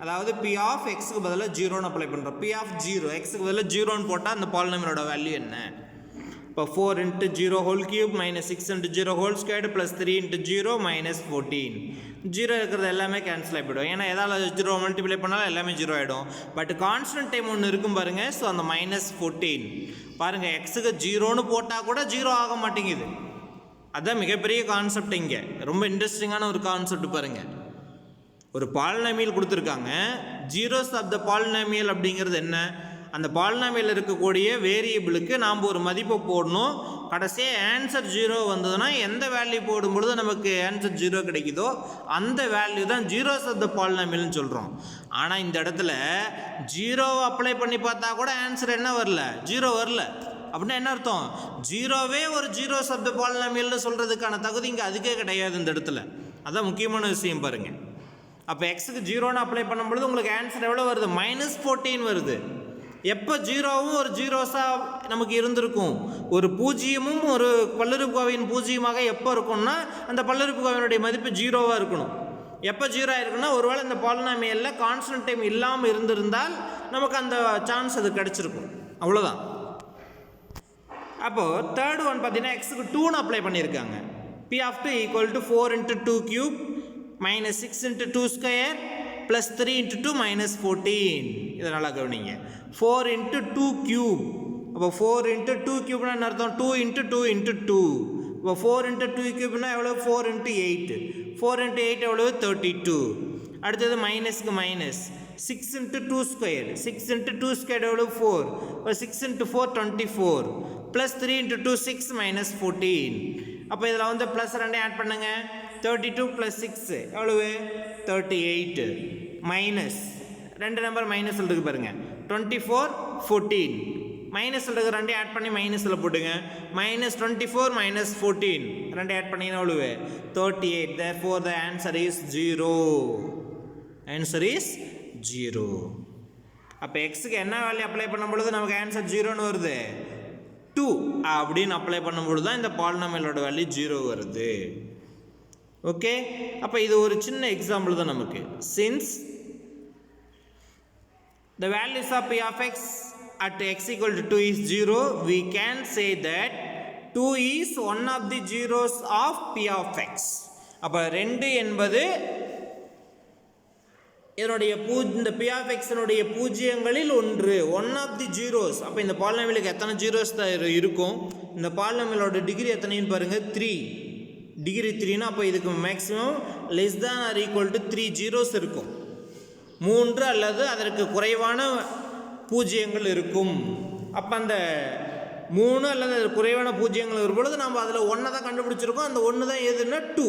அதாவது p of xக்கு பதிலாக 0ன்னு அப்ளை பண்ணுறோம். p of 0 xக்கு பதிலாக 0ன்னு போட்டால் அந்த பாலினாமியலோட வேல்யூ என்ன? இப்போ 4 into 0 whole cube minus 6 into 0 whole squared plus 3 into 0 minus 14. 0 இருக்கிறது எல்லாமே கேன்சல் ஆகிடும். ஏன்னா எதாவது 0 மல்டிப்ளை பண்ணாலும் எல்லாமே 0 ஆகிடும். பட் கான்ஸ்டன்ட் டைம் ஒன்று இருக்கும் பாருங்கள். ஸோ அந்த -14 பாருங்கள், எக்ஸுக்கு 0ன்னு போட்டால் கூட 0 ஆக மாட்டேங்குது. அதுதான் மிகப்பெரிய கான்செப்ட். இங்கே ரொம்ப இன்ட்ரெஸ்டிங்கான ஒரு கான்செப்ட் பாருங்கள். ஒரு பாலினாமியல் கொடுத்துருக்காங்க. ஜீரோஸ் ஆஃப் த பாலினாமியல் அப்படிங்கிறது என்ன? அந்த பாலினாமியல் இருக்கக்கூடிய வேரியபிளுக்கு நாம் ஒரு மதிப்பை போடணும். கடைசியாக ஆன்சர் 0 வந்ததுன்னா எந்த வேல்யூ போடும்பொழுது நமக்கு ஆன்சர் 0 கிடைக்குதோ அந்த வேல்யூ தான் ஜீரோஸ் ஆஃப் த பாலினாமியல்னு சொல்கிறோம். ஆனால் இந்த இடத்துல 0 அப்ளை பண்ணி பார்த்தா கூட ஆன்சர் என்ன வரல? 0 வரல. அப்படின்னா என்ன அர்த்தம்? 0வே ஒரு ஜீரோஸ் ஆஃப் த பாலினாமியல்னு சொல்கிறதுக்கான தகுதி இங்கே அதுக்கே கிடையாது இந்த இடத்துல. அதான் முக்கியமான விஷயம் பாருங்கள். அப்போ எக்ஸுக்கு 0ன்னு அப்ளை பண்ணும்பொழுது உங்களுக்கு ஆன்சர் எவ்வளோ வருது? -14 வருது. எப்போ 0வும் ஒரு ஜீரோஸாக நமக்கு இருந்திருக்கும், ஒரு பூஜ்ஜியமும் ஒரு பல்லுறுப்புக்கோவையின் பூஜ்ஜியமாக எப்போ இருக்கும்னா அந்த பல்லுறுப்புக்கோவையினுடைய மதிப்பு 0வாக இருக்கணும். எப்போ 0 ஆயிருக்குன்னா ஒருவேளை இந்த பாலினாமியலில் கான்ஸ்டன்ட் டைம் இல்லாமல் இருந்திருந்தால் நமக்கு அந்த சான்ஸ் அது கிடச்சிருக்கும். அவ்வளோதான். அப்போது தேர்ட் ஒன் பார்த்தீங்கன்னா எக்ஸுக்கு 2ன்னு அப்ளை பண்ணியிருக்காங்க. p of 2 equal to 4 into 2 cube minus 6 into 2 square plus 3 into 2 minus 14. இதனால் கவனிங்க. 4 into 2 cube. அப்போ 4 into 2 cubeனா என்ன அர்த்தம்? 2 into 2 into 2. இப்போ 4 into 2 cubeனா எவ்வளோ? 4 into 8. 4 into 8 எவ்வளோ? 32. அடுத்தது மைனஸ்க்கு minus. 6 into 2 square. 6 into 2 square எவ்வளோ? 4. இப்போ 6 into 4 24. plus 3 into 2 6 minus 14. அப்போ இதில் வந்து ப்ளஸ் 2 ஆட் பண்ணுங்க. 32 plus 6 எவ்வளவு? 38. மைனஸ் 2 நம்பர் மைனஸ் இருக்கு பாருங்க. 24 14 மைனஸ் இருக்கு 2 ஆட் பண்ணி மைனஸில் போட்டுங்க. -24 -14 2 ஆட் பண்ணிங்கன்னா எவ்வளவு? 38. therefore the answer is 0. answer is 0. அப்போ எக்ஸுக்கு என்ன வேல்யூ அப்ளை பண்ணும் பொழுது நமக்கு ஆன்சர் 0ன்னு வருது? 2 அப்படின்னு அப்ளை பண்ணும்பொழுது தான் இந்த பாலினாமியலோட வேல்யூ 0 வருது. ஓகே, அப்போ இது ஒரு சின்ன எக்ஸாம்பிள் தான் நமக்கு. Since the values of p of x at x equal to 2 is 0, we can say that 2 is one of the zeros of p of x. அப்போ 2 என்பது இதனுடைய இந்த p of x னுடைய பூஜ்ஜியங்களில் ஒன்று, ஒன் ஆஃப் தி ஜீரோஸ். அப்போ இந்த பாலினாமியலுக்கு எத்தனை zeros தான் இருக்கும்? இந்த பாலினாமியலோட டிகிரி எத்தனைன்னு பாருங்கள், 3. டிகிரி 3னா அப்போ இதுக்கு maximum less than or equal to 3 zeros இருக்கும். 3 அல்லது அதற்கு குறைவான பூஜ்ஜியங்கள் இருக்கும். அப்போ அந்த 3 அல்லது அதற்கு குறைவான பூஜ்ஜியங்கள் இருக்கும்பொழுது நம்ம அதில் 1 தான் கண்டுபிடிச்சிருக்கோம். அந்த 1 தான் எதுன்னா 2.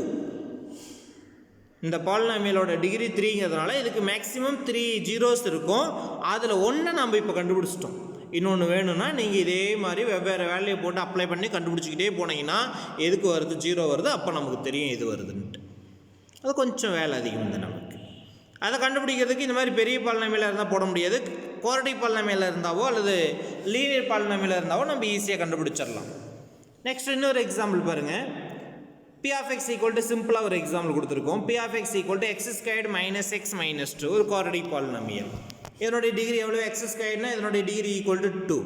இந்த பாலினாமியலோட டிகிரி 3ங்கிறதுனால இதுக்கு மேக்ஸிமம் 3 ஜீரோஸ் இருக்கும். அதில் 1 நம்ம இப்போ கண்டுபிடிச்சிட்டோம். இன்னொன்று வேணும்னா நீங்கள் இதே மாதிரி வெவ்வேறு வேல்யூ போட்டு அப்ளை பண்ணி கண்டுபிடிச்சிக்கிட்டே போனீங்கன்னா எதுக்கு வருது 0 வருது, அப்போ நமக்கு தெரியும் எது வருதுன்ட்டு. அது கொஞ்சம் வேலை அதிகம் தான் நமக்கு. அதை கண்டுபிடிக்கிறதுக்கு இந்த மாதிரி பெரிய பாலினாமியலாக இருந்தால் போட முடியாது. குவாட்ரேட்டிக் பாலினாமியலாக இருந்தாவோ அல்லது லீனியர் பாலினாமியலாக இருந்தாவோ நம்ம ஈஸியாக கண்டுபிடிச்சிடலாம். நெக்ஸ்ட் இன்னொரு எக்ஸாம்பிள் பாருங்கள். P of x equal to சிம்பிளாக ஒரு எக்ஸாம்பிள் கொடுத்துருக்கோம். P of x equal to x squared minus x minus 2 ஒரு குவாட்ரேட்டிக் பாலினாமியல். இதனுடைய டிகிரி எவ்வளோ? x ஸ்கொயர்னா இதனுடைய டிகிரி ஈக்குவல் டு 2.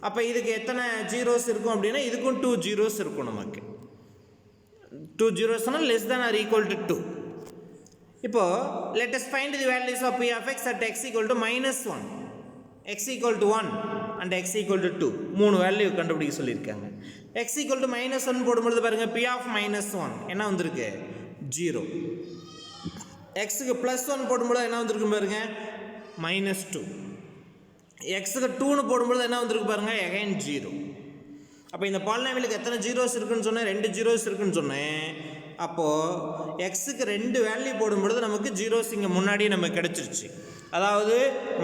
அப்போ இதுக்கு எத்தனை ஜீரோஸ் இருக்கும் அப்படின்னா இதுக்கும் 2 ஜீரோஸ் இருக்கும். நமக்கு 2 ஜீரோஸ்னால் less than or equal to 2. இப்போ let us find the values of P of x at x equal to -1, x equal to 1 and x equal to 2. 3 value கண்டுபிடிக்க சொல்லியிருக்காங்க. x equal to -1 போடும்பொழுது பாருங்கள் P of -1 என்ன வந்திருக்கு? 0. xக்கு +1 போடும்பொழுது என்ன வந்திருக்கு பாருங்க? -2. xக்கு 2னு போடும்பொழுது என்ன வந்திருக்கு பாருங்க? again 0. அப்போ இந்த பாலினாமியலுக்கு எத்தனை ஜீரோஸ் இருக்குன்னு சொன்னேன்? 2 ஜீரோஸ் இருக்குன்னு சொன்னேன். அப்போது எக்ஸுக்கு 2 வேல்யூ போடும்பொழுது நமக்கு ஜீரோஸ் இங்கே முன்னாடி நமக்கு கிடச்சிருச்சு. அதாவது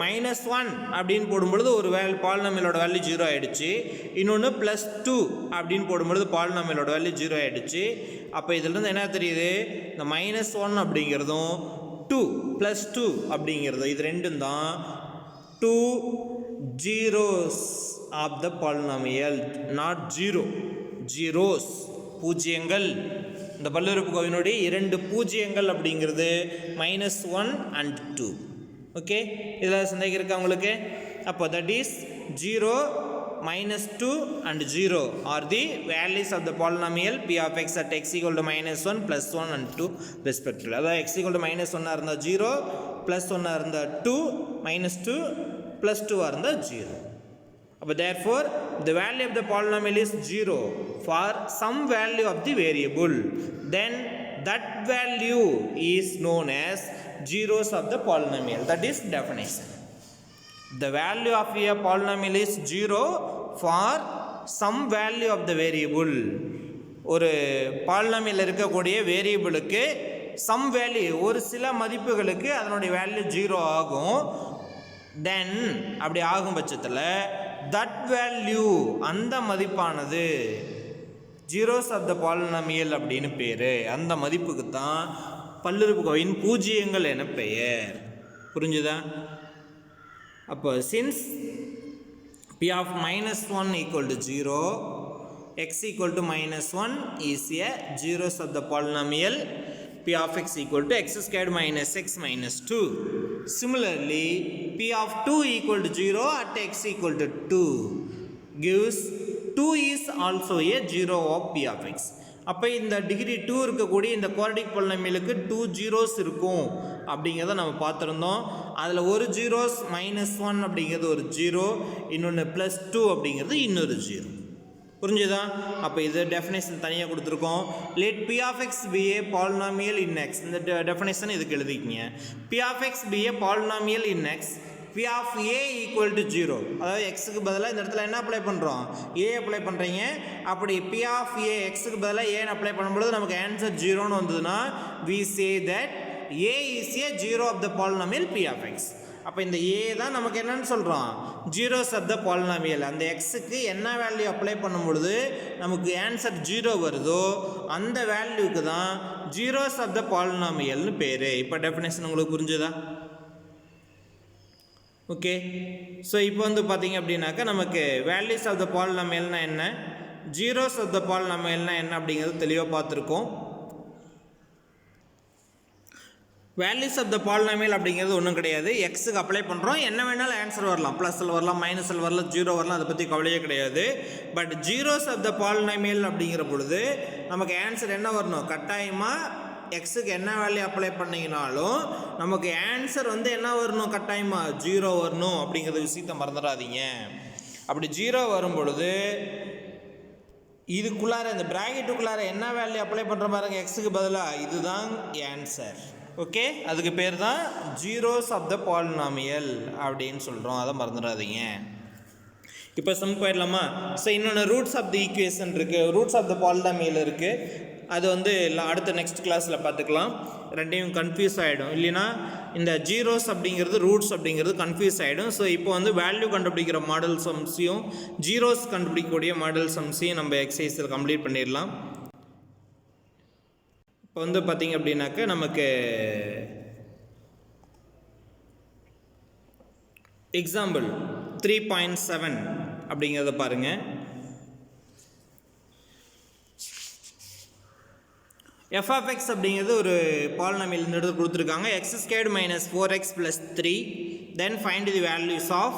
-1 அப்படின்னு போடும்பொழுது ஒரு பாலினாமியலோட வேல்யூ 0 ஆகிடுச்சு. இன்னொன்று +2 அப்படின்னு போடும்பொழுது பாலினாமியலோட வேல்யூ 0 ஆகிடுச்சு. அப்போ இதிலிருந்து என்ன தெரியுது? இந்த -1 அப்படிங்கிறதும் 2 +2 அப்படிங்கிறதும் இது ரெண்டும் தான் 2 zeros of the polynomial, not 0 zeros, பூஜ்ஜியங்கள். இந்த பல்லுறுப்புக்கோவையினுடைய 2 பூஜ்ஜியங்கள் அப்படிங்கிறது -1 and 2. ஓகே, இதில் சந்தேகம் இருக்கா உங்களுக்கு? அப்போ that is 0, -2 and 0 are the values of the polynomial P of x at x equal to -1, +1 and 2 respectively. அதாவது x equal to -1 இருந்தால் 0, +1 இருந்தால் 2, -2, +2 இருந்தால் 0. அப்போ therefore the value of the polynomial is 0 for some value of the variable, then that value is known as zeros of the polynomial. That is definition. The value of a polynomial is 0 for some value of the variable. ஒரு polynomial இருக்கக்கூடிய வேரியபிளுக்கு some value, ஒரு சில மதிப்புகளுக்கு அதனுடைய value 0 ஆகும். தென் அப்படி ஆகும் பட்சத்தில் தட் வேல்யூ, அந்த மதிப்பானது ஜீரோஸ் ஆஃப் த பாலினாமியல் அப்படின்னு பேர். அந்த மதிப்புக்கு தான் பல்லுறுப்புக்கோவையின் பூஜ்ஜியங்கள் என பெயர். புரிஞ்சுதா? அப்போ since P of -1 equal to 0, x equal to -1 is a zeros of the polynomial P of x equal to x squared minus x minus 2. Similarly, P of 2 equal to 0 at x equal to 2 gives 2 is also a zero of P of x. அப்போ இந்த degree 2 இருக்கக்கூடிய இந்த quadratic பாலினாமியலுக்கு 2 zeros இருக்கும் அப்படிங்கிறத நம்ம பார்த்துருந்தோம். அதில் ஒரு ஜீரோஸ் -1 அப்படிங்கிறது ஒரு 0, இன்னொன்று +2 அப்படிங்கிறது இன்னொரு 0. புரிஞ்சுதா? அப்போ இது டெஃபினேஷன் தனியாக கொடுத்துருக்கோம். Let P of x be a polynomial in x. இந்த டெஃபினேஷன் இதுக்கு எழுதிக்கிங்க. P of x be a polynomial in x, P of a equal to 0. அதாவது எக்ஸுக்கு பதிலாக இந்த இடத்துல என்ன அப்ளை பண்ணுறோம்? a அப்ளை பண்ணுறீங்க. அப்படி P of a எக்ஸுக்கு பதிலாக ஏன்னு அப்ளை பண்ணும்பொழுது நமக்கு ஆன்சர் 0ன்னு வந்ததுன்னா we say that a is a zero of the polynomial P of x. அப்போ இந்த a தான் நமக்கு என்னன்னு சொல்கிறோம்? Zeros of the polynomial. அந்த எக்ஸுக்கு என்ன வேல்யூ அப்ளை பண்ணும்பொழுது நமக்கு ஆன்சர் 0 வருதோ அந்த வேல்யூக்கு தான் ஜீரோஸ் ஆஃப் த பாலினாமியல்னு பேர். இப்போ டெஃபினேஷன் உங்களுக்கு புரிஞ்சுதா? ஓகே, ஸோ இப்போ வந்து பார்த்தீங்க அப்படின்னாக்கா நமக்கு வேல்யூஸ் ஆஃப் த பாலினாமியல்னா என்ன, ஜீரோஸ் ஆஃப் த பாலினாமியல்னா என்ன அப்படிங்கிறது தெளிவாக பார்த்துருக்கோம். வேல்யூஸ் ஆஃப் த பாலினாமியல் அப்படிங்கிறது ஒன்றும் கிடையாது. எக்ஸுக்கு அப்ளை பண்ணுறோம், என்ன வேணாலும் ஆன்சர் வரலாம், +ல் வரலாம், -ல் வரலாம், 0 வரலாம், அதை பற்றி கவலையே கிடையாது. But zeros of the polynomial அப்படிங்கிற பொழுது நமக்கு ஆன்சர் என்ன வரணும்? கட்டாயமாக எக்ஸுக்கு என்ன வேல்யூ அப்ளை பண்ணிங்கனாலும் நமக்கு ஆன்சர் வந்து என்ன வரணும்? கட்டாயமாக 0 வரணும் அப்படிங்கிற விஷயத்தை மறந்துடாதீங்க. அப்படி 0 வரும் பொழுது இதுக்குள்ளார இந்த ப்ராக்கெட்டுக்குள்ளார என்ன வேல்யூ அப்ளை பண்ணுற பாருங்க எக்ஸுக்கு பதிலாக, இதுதான் ஆன்சர். ஓகே, அதுக்கு பேர் தான் ஜீரோஸ் ஆஃப் த பாலினாமியல் அப்படின்னு சொல்கிறோம், அதை மறந்துடாதீங்க. இப்போ சம் போயிடலாமா? ஸோ இன்னொன்று ரூட்ஸ் ஆஃப் தி ஈக்குவேஷன் இருக்குது, ரூட்ஸ் ஆஃப் த பாலினாமியல் இருக்குது. அது வந்து அடுத்த நெக்ஸ்ட் கிளாஸில் பார்த்துக்கலாம். ரெண்டையும் கன்ஃபியூஸ் ஆகிடும், இல்லைன்னா இந்த ஜீரோஸ் அப்படிங்கிறது ரூட்ஸ் அப்படிங்கிறது கன்ஃபியூஸ் ஆகிடும். ஸோ இப்போ வந்து வேல்யூ கண்டுபிடிக்கிற மாடல் சம்ஸையும் ஜீரோஸ் கண்டுபிடிக்கக்கூடிய மாடல் சம்ஸையும் நம்ம எக்ஸசைஸில் கம்ப்ளீட் பண்ணிடலாம். இப்போ வந்து பார்த்திங்க அப்படின்னாக்க நமக்கு எக்ஸாம்பிள் 3.7 அப்படிங்கிறத பாருங்கள். f of x அப்படிங்கிறது ஒரு பாலினாமியல் இந்த இடத்துல கொடுத்துருக்காங்க. x squared minus 4x plus 3. Then find the values of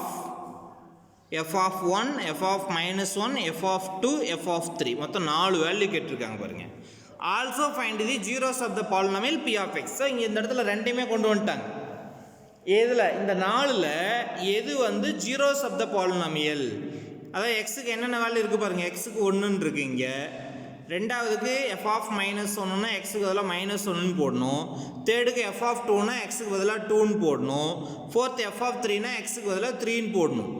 f of 1, f of minus 1, f of 2, f of 3. மொத்தம் 4 வேல்யூ கேட்டிருக்காங்க பாருங்க. Also find the zeros of the polynomial p of x. So இங்கே இந்த இடத்துல ரெண்டையுமே கொண்டு வந்துட்டாங்க. எதில் இந்த 4ல் எது வந்து ஜீரோஸ் ஆஃப் த பாலினாமியல், அதாவது எக்ஸுக்கு என்னென்ன வேல்யூ இருக்குது பாருங்கள். எக்ஸுக்கு 1ன்னு இருக்குது இங்கே. ரெண்டாவதுக்கு எஃப் ஆஃப் மைனஸ் ஒன்றுனா எக்ஸுக்கு பதிலாக -1ன்னு போடணும். தேர்டுக்கு எஃப் ஆஃப் 2னா எக்ஸுக்கு பதிலாக 2ன்னு போடணும். ஃபோர்த் எஃப் ஆஃப் 3னா எக்ஸுக்கு பதிலாக 3ன்னு போடணும்.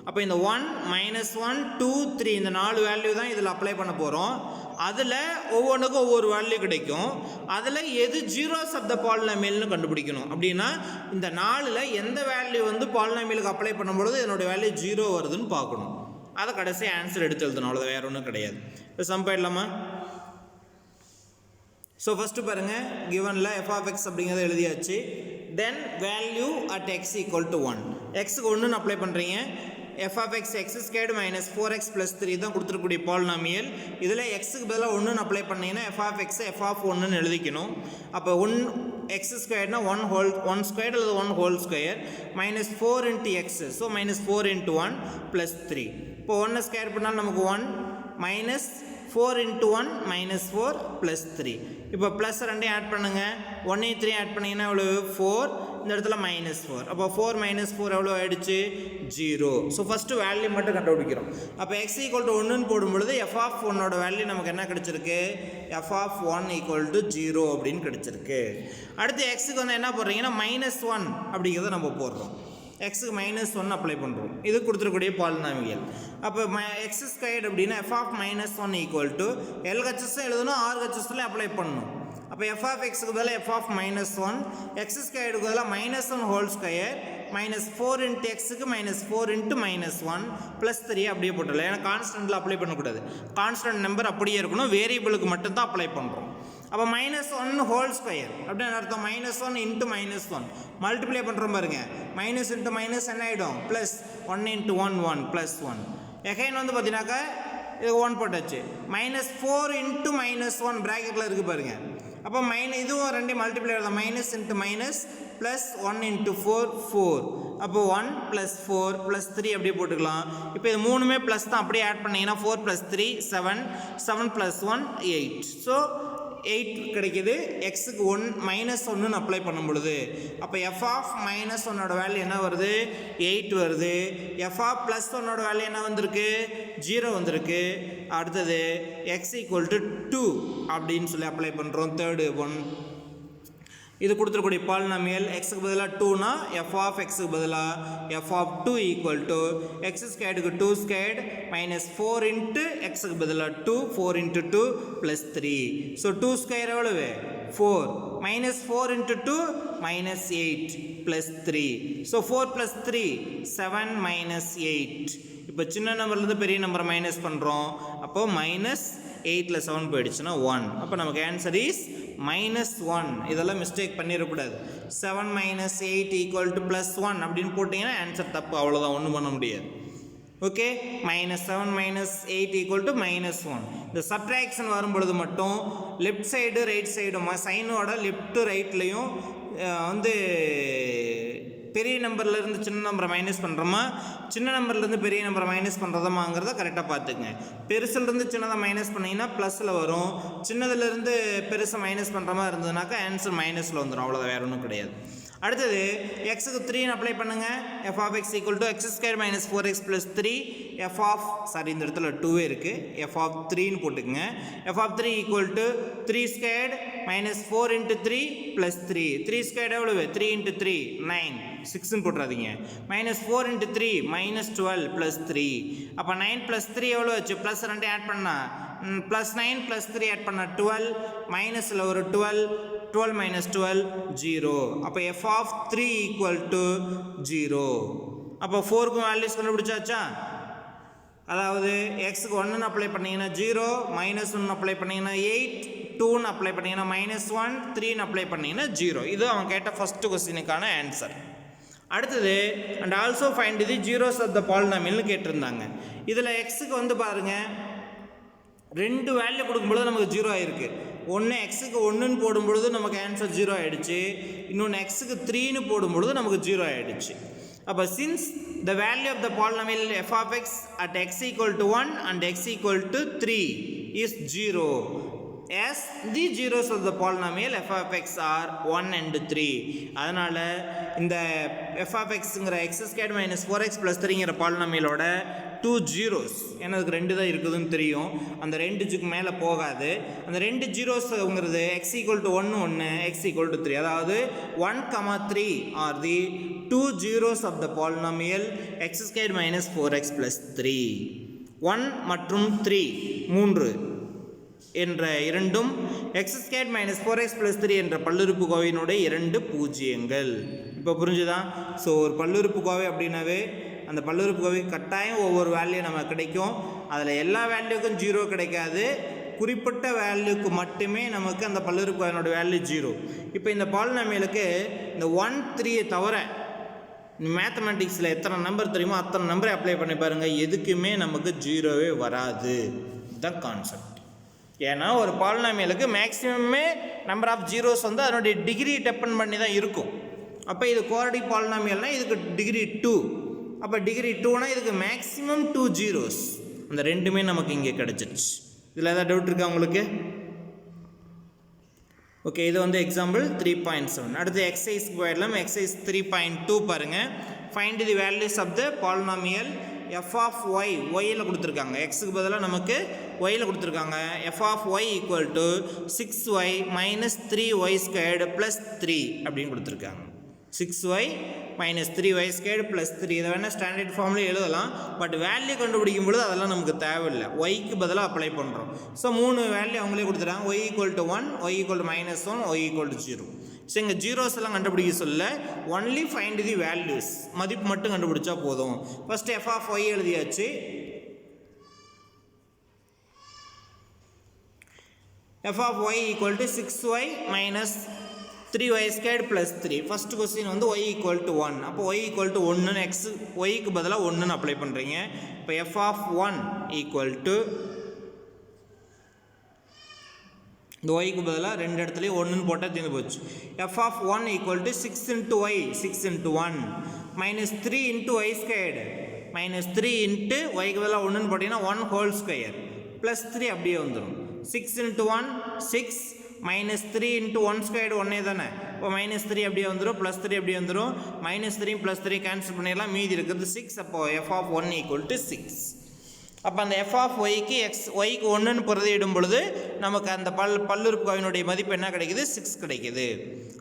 அப்போ இந்த 1, -1, 2, 3 இந்த 4 வேல்யூ தான் இதில் அப்ளை பண்ண போகிறோம். அதில் ஒவ்வொன்றுக்கும் ஒவ்வொரு வேல்யூ கிடைக்கும். அதில் எது ஜீரோஸ் ஆஃப் த பாலினாமியல்னு கண்டுபிடிக்கணும். அப்படின்னா இந்த 4ல் எந்த வேல்யூ வந்து பாலினாமியலுக்கு அப்ளை பண்ணும்பொழுது என்னோடய வேல்யூ 0 வருதுன்னு பார்க்கணும். அதை கடைசி ஆன்சர் எடுத்து எழுதணும், அவ்வளோ வேறு ஒன்றும் கிடையாது. இப்போ சம் போயிடலாமா? ஸோ ஃபஸ்ட்டு பாருங்கள், கிவனில் எஃப் ஆஃப் எக்ஸ் அப்படிங்கிறத எழுதியாச்சு. Then value at x equal to 1. எக்ஸுக்கு 1ன்னு அப்ளை பண்ணுறீங்க. F of x x squared minus 4x + 3 தான் கொடுத்துருக்கூடிய பாலினாமியல். இதில் எக்ஸுக்கு பதிலாக 1ன்னு அப்ளை பண்ணிங்கன்னா எஃப் ஆஃப் எக்ஸை எஃப் ஆஃப் 1ன்னு எழுதிக்கணும். அப்போ 1 எக்ஸ் ஸ்கொயர்னா 1 ஸ்கொயர் அல்லது 1 ஹோல் ஸ்கொயர் -4 × எக்ஸ். ஸோ -4 × 1 + 3. இப்போ 1 ஸ்கொயர் பண்ணாலும் நமக்கு 1 -4 × 1 -4 + 3. இப்போ ப்ளஸ் ரெண்டையும் ஆட் பண்ணுங்கள். 1 3 ஆட் பண்ணிங்கன்னா எவ்வளோ? 4. இந்த இடத்துல -4. அப்போ 4 - 4 எவ்வளோ ஆகிடுச்சு? 0. ஸோ ஃபஸ்ட்டு வேல்யூ மட்டும் கண்டுபிடிக்கிறோம். அப்போ x = 1ன்னு போடும்பொழுது f of 1ஓட வேல்யூ நமக்கு என்ன கிடச்சிருக்கு? f of 1 = 0 அப்படின்னு கிடச்சிருக்கு. அடுத்து எக்ஸுக்கு வந்து என்ன போடுறீங்கன்னா -1 அப்படிங்கிறத நம்ம போடுறோம். எக்ஸுக்கு -1 அப்ளை பண்ணுறோம். இது கொடுத்துருக்கூடிய பாலினாமியல். அப்போ எக்ஸ் ஸ்கொயர்டு அப்படின்னா எஃப் ஆஃப் -1 = எல்ஹெச்எஸும் எழுதணும், ஆர்ஹெச்எஸ்லையும் அப்ளை பண்ணணும். அப்போ எஃப் ஆஃப் எக்ஸுக்கு பதிலாக எஃப் ஆஃப் -1, எக்ஸ் ஸ்கொயர்டுக்கு பதிலாக -1 ஹோல் ஸ்கொயர் -4 × எக்ஸுக்கு -4 × -1 + 3 அப்படியே போட்டுடலாம். ஏன்னா கான்ஸ்டன்ட்டில் அப்ளை பண்ணக்கூடாது, கான்ஸ்டன்ட் நம்பர் அப்படியே இருக்கணும், வேரியபிளுக்கு மட்டும்தான் அப்ளை பண்ணுறோம். அப்போ -1 ஹோல் ஸ்கொயர் அப்படின்னு அர்த்தம். -1 × -1 மல்டிப்ளை பண்ணுறோம் பாருங்க. மைனஸ் இன்ட்டு மைனஸ் என்ன ஆகிடும்? +1 × 1 1 +1. எகைன் வந்து பார்த்தீங்கன்னாக்கா இது 1 போட்டாச்சு. -4 × -1 ப்ராக்கெட்டில் இருக்குது பாருங்க. அப்போ இதுவும் ரெண்டு மல்டிப்ளை எழுதலாம். Minus into minus +1 × 4 4. அப்போ 1 + 4 + 3 அப்படியே போட்டுக்கலாம். இப்போ இது மூணுமே ப்ளஸ் தான், அப்படியே ஆட் பண்ணிங்கன்னா 4 + 3 7 7 + 1 8. ஸோ 8 கிடைக்கிது. எக்ஸுக்கு -1ன்னு அப்ளை பண்ணும் பொழுது அப்போ எஃப் ஆஃப் -1ஓட வேல்யூ என்ன வருது? 8 வருது. எஃப் ஆஃப் +1ஓட வேல்யூ என்ன வந்திருக்கு? 0 வந்திருக்கு. அடுத்தது x = 2 அப்படின்னு சொல்லி அப்ளை பண்ணுறோம். தேர்டு ஒன் இது கொடுத்துருக்கூடிய பாலினாமியல். எக்ஸுக்கு பதிலாக 2னா எஃப் ஆஃப் எக்ஸுக்கு பதிலாக எஃப் ஆஃப் 2 = எக்ஸ் ஸ்கொயர்டுக்கு 2 ஸ்கொயர்டு -4 × எக்ஸுக்கு பதிலாக 2 4 × 2 + 3. ஸோ 2 ஸ்கொயர் எவ்வளவு? 4 -4 × 2 -8 + 3. ஸோ 4 + 3 7 -8. இப்போ சின்ன நம்பர்லேருந்து பெரிய நம்பரை மைனஸ் பண்ணுறோம். அப்போது -8ல் 7 போயிடுச்சுன்னா 1. அப்போ நமக்கு ஆன்சர் இஸ் -1. இதெல்லாம் மிஸ்டேக் பண்ணிடக்கூடாது. 7 - 8 = +1 அப்படின்னு போட்டிங்கன்னா ஆன்சர் தப்பு, அவ்வளோதான், ஒன்றும் பண்ண முடியாது. ஓகே, -7 - 8 = -1. இந்த சப்ட்ராக்ஷன் வரும்பொழுது மட்டும் லெஃப்ட் சைடு ரைட் சைடும் சைனோட லெஃப்ட்டு ரைட்லேயும் வந்து பெரிய நம்பர்லேருந்து சின்ன நம்பரை மைனஸ் பண்ணுறோமா, சின்ன நம்பர்லேருந்து பெரிய நம்பரை மைனஸ் பண்ணுறதாமாங்கிறத கரெக்டாக பார்த்துக்குங்க. பெருசுலேருந்து சின்னதாக மைனஸ் பண்ணிங்கன்னா ப்ளஸில் வரும், சின்னதுலேருந்து பெருசை மைனஸ் பண்ணுற மாதிரி இருந்ததுனாக்கா ஆன்சர் மைனஸில் வந்துடும், அவ்வளோதான், வேறு ஒன்றும் கிடையாது. அடுத்தது எக்ஸுக்கு 3 அப்ளை பண்ணுங்க. f of x equal to x square minus 4x plus 3 f of இந்த இடத்துல 2 இருக்கு, f of 3 ன்னு போட்டுக்கங்க. f of 3 equal to 3 squared minus 4 into 3 plus 3. 3 squared எவ்வளவு? 3 into 3 9, 6 ன்னு போட்டுறாதீங்க. minus 4 into 3 minus 12 plus 3. அப்ப 9 plus 3 எவ்வளவு ஆச்சு? plus 2 ஆட் பண்ணா plus 9 plus 3 ஆட் பண்ணா 12, மைனஸ்ல ஒரு 12 minus 12 0. அப்போ f of 3 equal to 0. அப்போ 4க்கு வேல்யூஸ் கண்டுபிடிச்சாச்சா? அதாவது எக்ஸுக்கு 1 அப்ளை பண்ணீங்கன்னா 0, -1 அப்ளை பண்ணீங்கன்னா 8, 2 அப்ளை பண்ணீங்கன்னா -1, 3 அப்ளை பண்ணீங்கன்னா 0. இது அவன் கேட்ட ஃபர்ஸ்ட் क्वेश्चनக்கான ஆன்சர். அடுத்தது and also find the zeros of the polynomial கேட்டிருந்தாங்க. இதில் எக்ஸுக்கு வந்து பாருங்க, ரெண்டு வேல்யூ கொடுக்கும்பொழுது நமக்கு 0 ஆயிருக்கு. ஒன்று எக்ஸுக்கு 1ன்னு போடும்பொழுது நமக்கு ஆன்சர் 0 ஆகிடுச்சு, இன்னொன்று எக்ஸுக்கு 3ன்னு போடும்பொழுது நமக்கு 0 ஆகிடுச்சு. அப்போ since the value of the polynomial f of x at x equal to 1 and x equal to 3 is 0, as the zeros of the polynomial f of x are 1 and 3. அதனால் இந்த f of xங்கிற x squared minus 4x plus 3ங்கிற பாலினாமியலோட 2 zeros, ஏன்னா அதுக்கு 2 தான் இருக்குதுன்னு தெரியும், அந்த 2க்கு மேலே போகாது. அந்த 2 ஜீரோஸ்ங்கிறது x equal to 1, x equal to 3. அதாவது 1, 3 are the 2 zeros of the polynomial x squared minus 4x plus 3. 1 மற்றும் 3 என்ற இரண்டும் x squared minus 4x plus 3 என்ற பல்லுறுப்புக்கோவையினுடைய 2 பூஜ்ஜியங்கள். இப்போ புரிஞ்சுதான்? ஸோ ஒரு பல்லுறுப்புக்கோவை அப்படின்னாவே அந்த பல்லுறுப்புக்கோவை கட்டாயம் ஒவ்வொரு வேல்யூ நமக்கு கிடைக்கும். அதில் எல்லா வேல்யூக்கும் 0 கிடைக்காது, குறிப்பிட்ட வேல்யூக்கு மட்டுமே நமக்கு அந்த பல்லுறுப்புக்கோவையினுடைய வேல்யூ 0. இப்போ இந்த பாலினாமியலுக்கு இந்த 1, 3 தவிர மேத்தமெட்டிக்ஸில் எத்தனை நம்பர் தெரியுமோ அத்தனை நம்பரை அப்ளை பண்ணி பாருங்கள், எதுக்குமே நமக்கு 0வே வராது. இதுதான் கான்செப்ட். ஏன்னா ஒரு பாலினாமியலுக்கு மேக்ஸிமமே நம்பர் ஆஃப் ஜீரோஸ் வந்து அதனுடைய டிகிரி டிபெண்ட் பண்ணி தான் இருக்கும். அப்போ இது குவாட்ரடிக் பாலினாமியல்னால் இதுக்கு டிகிரி 2, அப்போ டிகிரி 2னா இதுக்கு மேக்ஸிமம் 2 ஜீரோஸ். அந்த ரெண்டுமே நமக்கு இங்கே கிடச்சிருச்சு. இதில் ஏதாவது டவுட் இருக்கா உங்களுக்கு? ஓகே, இது வந்து எக்ஸாம்பிள் 3.7. அடுத்து எக்ஸசைஸ்க்கு போயிடலாம். எக்ஸசைஸ் 3.2 பாருங்கள். Find the values of the polynomial f of y, yல கொடுத்துருக்காங்க, xக்கு பதிலாக நமக்கு yல கொடுத்துருக்காங்க. f of y equal to 6y minus 3y squared plus 3 அப்படின்னு கொடுத்துருக்காங்க. 6y minus 3y squared plus 3, இதை வேணால் ஸ்டாண்டர்ட் ஃபார்ம்ல எழுதலாம், பட் வேல்யூ கண்டுபிடிக்கும் பொழுது அதெல்லாம் நமக்கு தேவையில்லை, yக்கு பதிலாக அப்ளை பண்ணுறோம். ஸோ 3 வேல்யூ அவங்களே கொடுத்துட்டாங்க. y equal to 1, y equal to -1, y equal to 0. So இங்கே ஜீரோஸ் எல்லாம் கண்டுபிடிக்க சொல்ல, ஒன்லி ஃபைண்ட் தி வேல்யூஸ், மதிப்பு மட்டும் கண்டுபிடிச்சா போதும். ஃபர்ஸ்ட் f of y எழுதியாச்சு. f of y equal to 6y minus 3y squared plus 3. First question வந்து y equal to 1. அப்போ y equal to 1, x yக்கு பதிலாக 1 அப்ளை பண்ணுறீங்க. இப்போ f of 1 equal to, இந்த yக்கு பதிலாக ரெண்டு இடத்துலையும் 1ன்னு போட்டால் தீர்ந்து போச்சு. f of 1 equal to 6 into y, 6 into 1 minus 3 into y squared, minus 3 into yக்கு பதிலாக 1ன்னு போட்டிங்கன்னா 1 whole square plus 3 அப்படியே வந்துடும். 6 into 1 6 minus 3 into 1 squared 1 தானே, இப்போ minus 3 அப்படியே வந்துடும், plus 3 அப்படியே வந்துடும், minus 3 plus 3 கேன்சல் பண்ணிடலாம், மீதி இருக்கிறது 6. அப்போ f of 1 equal to 6. அப்போ அந்த f of yக்கு yக்கு 1ன்னு பிரதியிடும் பொழுது நமக்கு அந்த பல்லுறுப்புக்கோவையினுடைய மதிப்பு என்ன கிடைக்குது? 6 கிடைக்குது.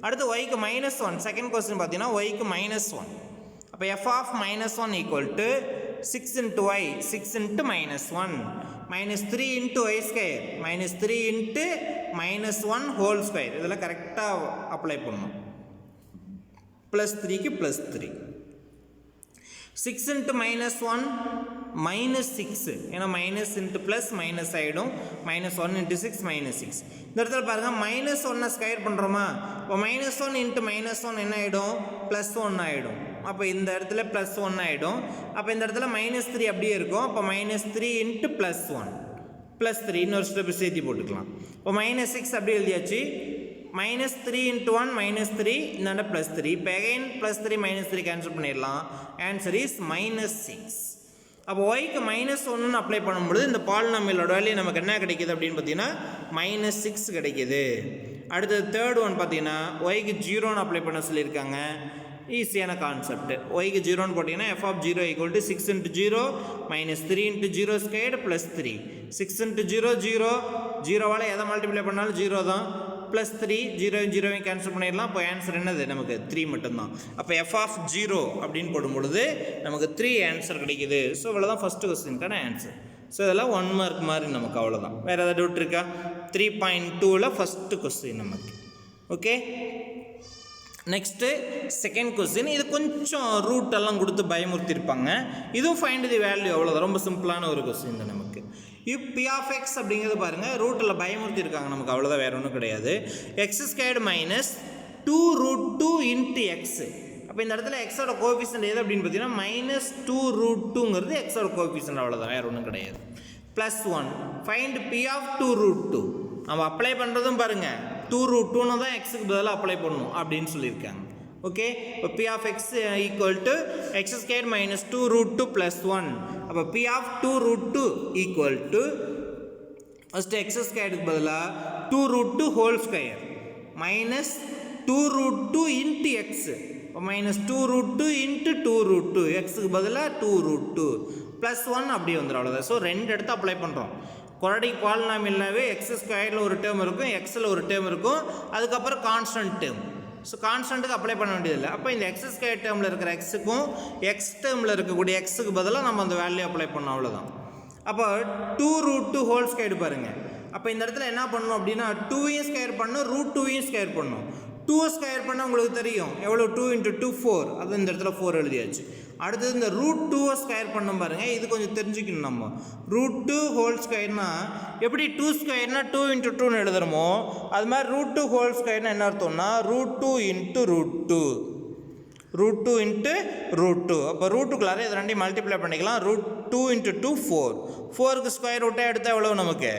அடுத்து yக்கு -1, செகண்ட் கொஸ்டின் பார்த்தீங்கன்னா yக்கு -1. அப்போ f of -1 equal to 6 into y, 6 into -1 minus 3 into y square, minus 3 into -1 whole square. இதெல்லாம் கரெக்டாக அப்ளை பண்ணணும். +3க்கு +3. 6 into -1 -6, ஏன்னா மைனஸ் இன்ட்டு ப்ளஸ் மைனஸ் ஆகிடும், -1 into 6 -6. இந்த இடத்துல பாருங்கள் -1 ஸ்கொயர் பண்ணுறோமா, இப்போ -1 into -1 என்ன ஆகிடும்? +1 ஆகிடும். அப்போ இந்த இடத்துல +1 ஆகிடும். அப்போ இந்த இடத்துல -3 அப்படியே இருக்கும். அப்போ -3 into +1 +3 இன்னொரு ஸ்டெப் சேர்த்து போட்டுக்கலாம். இப்போ -6 அப்படி எழுதியாச்சு. -3 into 1 -3, இந்த +3. இப்போ அகைன் +3 -3 கேன்சல் பண்ணிடலாம். Answer is -6. அப்போ yக்கு -1ன்னு அப்ளை பண்ணும்பொழுது இந்த பாலினாமியலோட வேல்யூ நமக்கு என்ன கிடைக்கிது அப்படின்னு பார்த்தீங்கன்னா -6 கிடைக்கிது. அடுத்தது தேர்ட் ஒன் பார்த்தீங்கன்னா ஒய்க்கு 0ன்னு அப்ளை பண்ண சொல்லியிருக்காங்க. ஈஸியான கான்செப்ட். ஒய்க்கு 0ன்னு போட்டிங்கன்னா f of 0 equal to 6 into 0 minus 3 into 0 squared plus 3. 6 into 0 0, 0வால் எதை மல்டிப்ளை பண்ணாலும் 0 தான், ப்ளஸ் 3, 0 கேன்சல் பண்ணிடலாம். இப்போ ஆன்சர் என்னது நமக்கு 3 மட்டும்தான். அப்போ f of 0 அப்படின்னு போடும்பொழுது நமக்கு 3 ஆன்சர் கிடைக்குது. ஸோ இவ்வளோதான் ஃபஸ்ட்டு கொஸ்டினுக்கான ஆன்சர். ஸோ இதெல்லாம் 1 மார்க் மாதிரி நமக்கு அவ்வளோதான். வேறு ஏதாவது டவுட் இருக்கா? 3.2ல் ஃபஸ்ட்டு கொஸ்டின் நமக்கு. Okay, next second question. இது கொஞ்சம் ரூட் எல்லாம் கொடுத்து பயமுறுத்திருப்பாங்க. இதுவும் ஃபைண்ட் தி வேல்யூ, அவ்வளோதான். ரொம்ப சிம்பிளான ஒரு கொஸ்டின் தான் நமக்கு. பி ஆஃப் எக்ஸ் அப்படிங்கிறது பாருங்கள் ரூட்டில் பயமுறுத்தி இருக்காங்க நமக்கு, அவ்வளோதான், வேறு ஒன்றும் கிடையாது. X squared minus 2√2 into x. அப்போ இந்த இடத்துல எக்ஸோட கோஎஃபிஷியன்ட் எது அப்படின்னு பார்த்தீங்கன்னா -2√2ங்கிறது எக்ஸோட கோஎஃபிஷியன்ட், அவ்வளோதான், வேறு ஒன்றும் கிடையாது. Plus 1 find p of 2√2. நம்ம அப்ளை பண்ணுறதும் பாருங்கள் 2√2ன்னு தான் எக்ஸுக்கு பதிலாக அப்ளை பண்ணணும் அப்படின்னு சொல்லியிருக்காங்க. ஓகே, இப்போ p of x equal to x square minus 2√2 plus 1. அப்போ p of 2√2 equal to first x ஸ்கொயருக்கு பதிலாக 2√2 whole square minus 2√2 into x. இப்போ மைனஸ் 2√2 இன்ட்டு 2√2, எக்ஸுக்கு பதிலாக 2√2 ப்ளஸ் 1 அப்படி வந்துடும், அவ்வளோதான். ஸோ ரெண்டு இடத்த அப்ளை பண்ணுறோம். குவாட்ரடிக் பாலினாமியல்னாவே எக்ஸ் ஸ்கொயரில் ஒரு டேர்ம் இருக்கும், எக்ஸில் ஒரு டேர்ம் இருக்கும், அதுக்கப்புறம் கான்ஸ்டன்ட் டேர்ம். ஸோ கான்ஸ்டன்ட்டுக்கு அப்ளை பண்ண வேண்டியதில்லை. அப்போ இந்த எக்ஸ் ஸ்கொயர் டேர்மில் இருக்கிற எக்ஸுக்கும் எக்ஸ் டேர்மில் இருக்கக்கூடிய எக்ஸுக்கு பதிலாக நம்ம அந்த வேல்யூ அப்ளை பண்ணோம், அவ்வளோதான். அப்போ 2√2 ஹோல் ஸ்கொயர் பாருங்கள். அப்போ இந்த இடத்துல என்ன பண்ணணும் அப்படின்னா 2 ஸ்கொயர் பண்ணணும், √2 ஸ்கொயர் பண்ணணும். 2 ஸ்கொயர் பண்ணால் உங்களுக்கு தெரியும் எவ்வளோ, 2 × 2 4, அது இந்த இடத்துல 4 எழுதியாச்சு. அடுத்தது இந்த √2 ஸ்கொயர் பண்ணோம் பாருங்கள், இது கொஞ்சம் தெரிஞ்சுக்கணும். நம்ம √2 ஹோல் ஸ்கொயர்னா எப்படி 2 ஸ்கொயர்னா 2 × 2ன்னு எழுதுறோமோ அது மாதிரி √2 ஹோல் ஸ்கொயர்னா என்ன அர்த்தம்னா √2 × √2, √2 × √2. அப்போ ரூட்டுக்குள்ளார இது ரெண்டையும் மல்டிப்ளை பண்ணிக்கலாம். √2 × 2 4, 4க்கு ஸ்கொயர் ரூட்டாக எடுத்தால் எவ்வளோ நமக்கு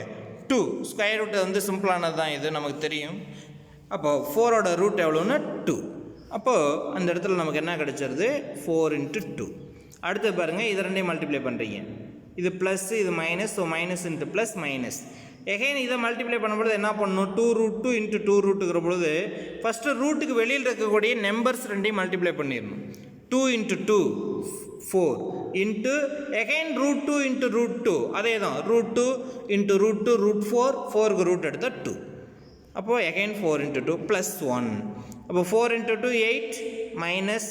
2. ஸ்கொயர் ரூட்டு வந்து சிம்பிளானது தான், இது நமக்கு தெரியும். அப்போது 4ஓட ரூட் எவ்வளோன்னா 2. அப்போது அந்த இடத்துல நமக்கு என்ன கிடச்சிருது 4 × 2. அடுத்து பாருங்கள், இது ரெண்டையும் மல்டிப்ளை பண்ணுறீங்க, இது ப்ளஸ் இது minus, so minus into plus minus. Again இதை மல்டிப்ளை பண்ணும்பொழுது என்ன பண்ணணும் 2√2 × 2√2ங்கிற பொழுது ஃபஸ்ட்டு ரூட்டுக்கு வெளியில் இருக்கக்கூடிய நம்பர்ஸ் ரெண்டையும் மல்டிப்ளை பண்ணிடணும். 2 × 2 4 இன்ட்டு எகைன் √2 × √2, அதே தான் √2 × √2 √4, 4க்கு ரூட் எடுத்தால் 2. அப்போது எகைன் 4 × 2 ப்ளஸ் 1. அப்போ 4 × 2 8 minus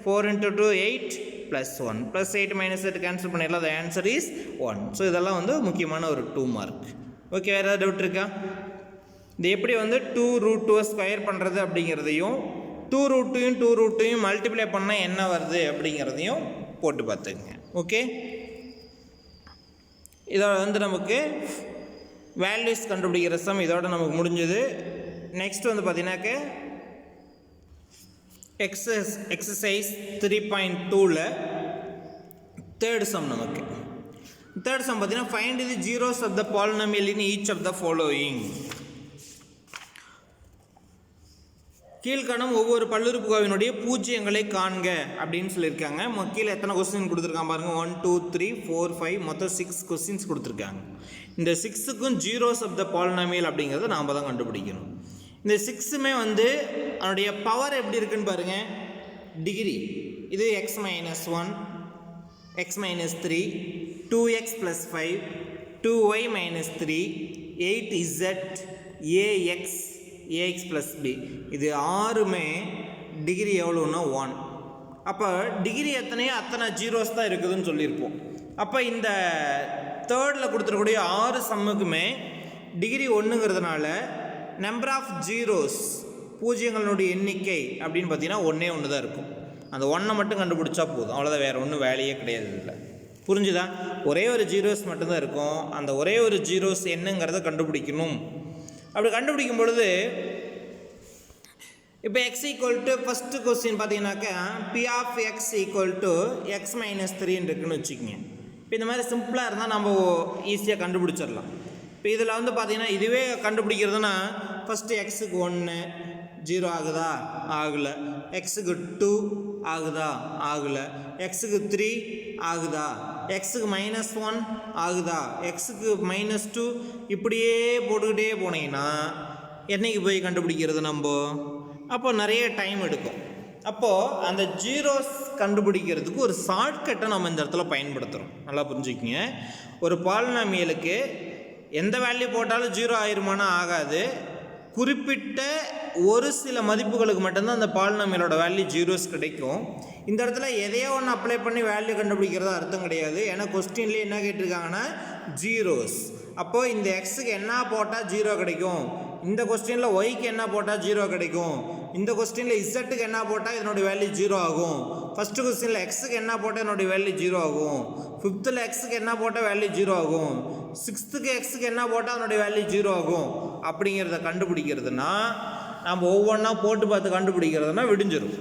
4 × 2 8 plus 1. Plus 8 minus 8 cancel பண்ணிடலாம். The answer is 1. ஸோ இதெல்லாம் வந்து முக்கியமான ஒரு 2 மார்க். ஓகே, வேறு ஏதாவது டவுட் இருக்கா? இது எப்படி வந்து 2√2 ஸ்கொயர் பண்ணுறது அப்படிங்கிறதையும் 2√2யும் 2√2யும் மல்டிப்ளை பண்ணால் என்ன வருது அப்படிங்கிறதையும் போட்டு பார்த்துக்குங்க. ஓகே, இதோட வந்து நமக்கு வேல்யூஸ் கண்டுபிடிக்கிற சம் இதோட நமக்கு முடிஞ்சது. நெக்ஸ்ட் வந்து பார்த்தீங்கன்னாக்க எக்ஸசைஸ் 3.2ல் தேர்ட் சம் நமக்கு. தேர்ட் சம் பார்த்தீங்கன்னா find the zeros of the polynomial in each of the following. கீழ்காணும் ஒவ்வொரு பல்லுறுப்புக்கோவையினுடைய பூஜ்ஜியங்களை காண்க அப்படின்னு சொல்லியிருக்காங்க. கீழே எத்தனை கொஸ்டின் கொடுத்துருக்காங்க பாருங்கள், 1 2 3 4 5 மொத்தம் 6 கொஸ்டின்ஸ் கொடுத்துருக்காங்க. இந்த 6க்கும் ஜீரோஸ் ஆஃப் த பாலினாமியல் அப்படிங்கிறத நாம் தான் கண்டுபிடிக்கணும். இந்த 6மே வந்து அதனுடைய பவர் எப்படி இருக்குன்னு பாருங்கள், டிகிரி. இது x-1, x-3, 2x + 5, 2y - 3, 8z, ax, ax + b. இது 6மே டிகிரி எவ்வளோன்னா 1. அப்போ டிகிரி எத்தனையோ அத்தனை ஜீரோஸ் தான் இருக்குதுன்னு சொல்லியிருப்போம். அப்போ இந்த தேர்டில் கொடுத்துருக்கூடிய 6 சம்முக்குமே டிகிரி 1ங்கிறதுனால நம்பர் ஆஃப் ஜீரோஸ் பூஜ்ஜியங்களுடைய எண்ணிக்கை அப்படின்னு பார்த்தீங்கன்னா 1 தான் இருக்கும். அந்த 1 மட்டும் கண்டுபிடிச்சா போதும், அவ்வளோதான், வேறு ஒன்றும் வேலையே கிடையாது. இல்லை, புரிஞ்சுதா? ஒரே ஒரு ஜீரோஸ் மட்டும்தான் இருக்கும். அந்த ஒரே ஒரு ஜீரோஸ் என்னங்கிறத கண்டுபிடிக்கணும். அப்படி கண்டுபிடிக்கும் பொழுது இப்போ x = ஃபஸ்ட்டு கொஸ்டின் பார்த்தீங்கன்னாக்கா P of x = x - 3 இருக்குன்னு வச்சுக்கோங்க. இப்போ இந்த மாதிரி சிம்பிளாக இருந்தால் நம்ம ஈஸியாக கண்டுபிடிச்சிடலாம். இப்போ இதில் வந்து பார்த்தீங்கன்னா இதுவே கண்டுபிடிக்கிறதுனா ஃபஸ்ட்டு எக்ஸுக்கு 1 0 ஆகுதா, ஆகலை. எக்ஸுக்கு 2 ஆகுதா, ஆகலை. எக்ஸுக்கு 3 ஆகுதா, எக்ஸுக்கு -1 ஆகுதா, எக்ஸுக்கு -2, இப்படியே போட்டுக்கிட்டே போனீங்கன்னா என்னைக்கு போய் கண்டுபிடிக்கிறது நம்ம? அப்போ நிறைய டைம் எடுக்கும். அப்போது அந்த ஜீரோஸ் கண்டுபிடிக்கிறதுக்கு ஒரு ஷார்ட்கட்டை நம்ம இந்த இடத்துல பயன்படுத்துகிறோம். நல்லா புரிஞ்சுக்கிங்க. ஒரு பாலினாமியலுக்கு எந்த வேல்யூ போட்டாலும் ஜீரோ ஆயிருமானா ஆகாது. குறிப்பிட்ட ஒரு சில மதிப்புகளுக்கு மட்டும்தான் அந்த பாலினாமியலோட வேல்யூ ஜீரோஸ் கிடைக்கும். இந்த இடத்துல எதையோ ஒன்று அப்ளை பண்ணி வேல்யூ கண்டுபிடிக்கிறதா அர்த்தம் கிடையாது. ஏன்னா கொஸ்டின்லேயே என்ன கேட்டிருக்காங்கன்னா ஜீரோஸ். அப்போது இந்த எக்ஸுக்கு என்ன போட்டால் ஜீரோ கிடைக்கும், இந்த கொஸ்டினில் ஒய்க்கு என்ன போட்டால் ஜீரோ கிடைக்கும், இந்த கொஸ்டினில் இசட்டுக்கு என்ன போட்டால் இதனுடைய வேல்யூ ஜீரோ ஆகும், ஃபஸ்ட்டு கொஸ்டினில் எக்ஸுக்கு என்ன போட்டால் என்னுடைய வேல்யூ ஜீரோ ஆகும், ஃபிஃப்த்தில் எக்ஸுக்கு என்ன போட்டால் வேல்யூ ஜீரோ ஆகும், சிக்ஸ்த்துக்கு எக்ஸுக்கு என்ன போட்டால் அதனுடைய வேல்யூ ஜீரோ ஆகும் அப்படிங்கிறத கண்டுபிடிக்கிறதுனா நம்ம ஒவ்வொன்றா போட்டு பார்த்து கண்டுபிடிக்கிறதுனா விடிஞ்சிடும்.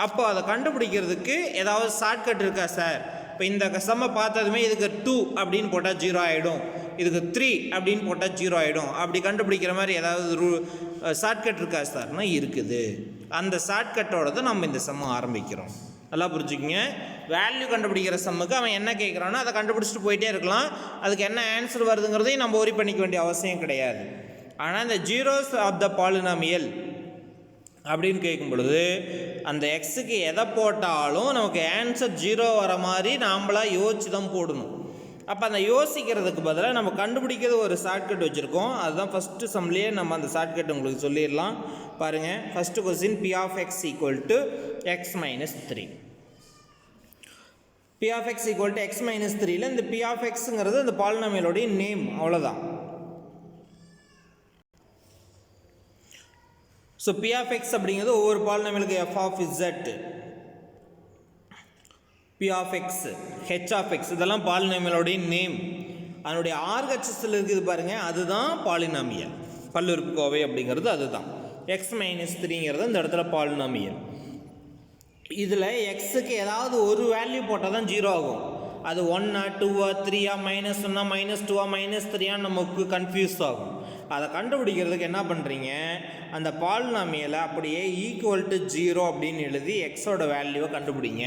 அப்போ அதை கண்டுபிடிக்கிறதுக்கு ஏதாவது ஷார்ட்கட் இருக்கா சார்? இப்போ இந்த சம்மை பார்த்ததுமே இதுக்கு 2 அப்படின்னு போட்டால் ஜீரோ ஆகிடும், இதுக்கு 3 அப்படின்னு போட்டால் ஜீரோ ஆகிடும், அப்படி கண்டுபிடிக்கிற மாதிரி ஏதாவது ஷார்ட்கட் இருக்கா சார்னா இருக்குது. அந்த ஷார்ட்கட்டோட தான் நம்ம இந்த சம்மை ஆரம்பிக்கிறோம். நல்லா புரிஞ்சுக்கிங்க. வேல்யூ கண்டுபிடிக்கிற சம்முக்கு அவன் என்ன கேட்குறானோ அதை கண்டுபிடிச்சிட்டு போயிட்டே இருக்கலாம். அதுக்கு என்ன ஆன்சர் வருதுங்கிறதையும் நம்ம ஒரி பண்ணிக்க வேண்டிய அவசியம் கிடையாது. ஆனால் இந்த ஜீரோஸ் ஆஃப் த பாலினாமியல் அப்படின்னு கேட்கும் பொழுது அந்த எக்ஸுக்கு எதை போட்டாலும் நமக்கு ஆன்சர் ஜீரோ வர மாதிரி நாம்ளாக யோசிச்சு தான் போடணும். அப்போ அந்த யோசிக்கிறதுக்கு பதிலாக நம்ம கண்டுபிடிக்கிறது ஒரு ஷார்ட்கட் வச்சுருக்கோம். அதுதான் ஃபஸ்ட்டு சம்லேயே நம்ம அந்த ஷார்ட்கட் உங்களுக்கு சொல்லிடலாம். பாருங்கள், first question P of x equal to x minus 3. P of x equal to x minus 3ல இந்த P of xங்கிறது அந்த பாலினாமியலோடைய நேம், அவ்வளோதான். ஸோ P of x அப்படிங்கிறது ஒவ்வொரு பாலினாமியலுக்கு f of z, P of x, h of x இதெல்லாம் பாலினாமியலோடைய name. அதனுடைய RHSல இருக்குது பாருங்கள், அதுதான் பாலினாமியல், பல்லுறுப்புக்கோவை அப்படிங்கிறது அதுதான். x minus 3ங்கிறது இந்த இடத்துல பாலினாமியல். இதில் எக்ஸுக்கு ஏதாவது ஒரு வேல்யூ போட்டால் தான் ஜீரோ ஆகும். அது 1 2 3 -1 -2 -3 நமக்கு கன்ஃபியூஸ் ஆகும். அதை கண்டுபிடிக்கிறதுக்கு என்ன பண்ணுறீங்க, அந்த பாலினாமியலை அப்படியே ஈக்குவல் டு 0 அப்படின்னு எழுதி எக்ஸோட வேல்யூவை கண்டுபிடிங்க.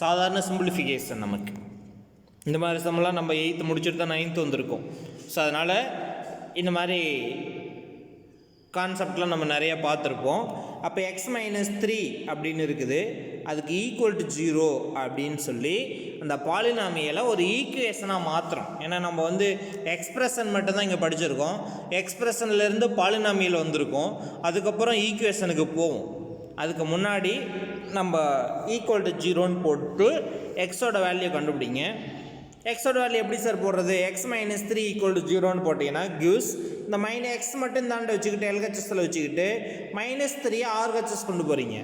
சாதாரண சிம்பிளிஃபிகேஷன். நமக்கு இந்த மாதிரி சம்மெல்லாம் நம்ம 8th முடிச்சுட்டு தான் 9th வந்திருக்கோம். ஸோ அதனால் இந்த மாதிரி கான்செப்ட்லாம் நம்ம நிறைய பார்த்துருப்போம். அப்போ x minus 3 அப்படின்னு இருக்குது, அதுக்கு ஈக்குவல் டு 0 அப்படின்னு சொல்லி அந்த பாலினாமியலை ஒரு ஈக்குவேஷனாக மாற்றுறோம். ஏன்னா நம்ம வந்து எக்ஸ்பிரஷன் மட்டும்தான் இங்கே படிச்சிருக்கோம். எக்ஸ்பிரஷன்லேருந்து பாலினாமியல் வந்திருக்கோம், அதுக்கப்புறம் ஈக்குவேஷனுக்கு போவோம். அதுக்கு முன்னாடி நம்ம ஈக்குவல் டு 0ன்னு போட்டு எக்ஸோட வேல்யூ கண்டுபிடிங்க. எக்ஸோட வேல்யூ எப்படி சார் போடுறது? x minus 3 ஈக்குவல் டு 0ன்னு போட்டிங்கன்னா கிவ்ஸ் இந்த -x மட்டும் தாண்ட வச்சுக்கிட்டு LHSல வச்சுக்கிட்டு -3 RHS கொண்டு போகிறீங்க.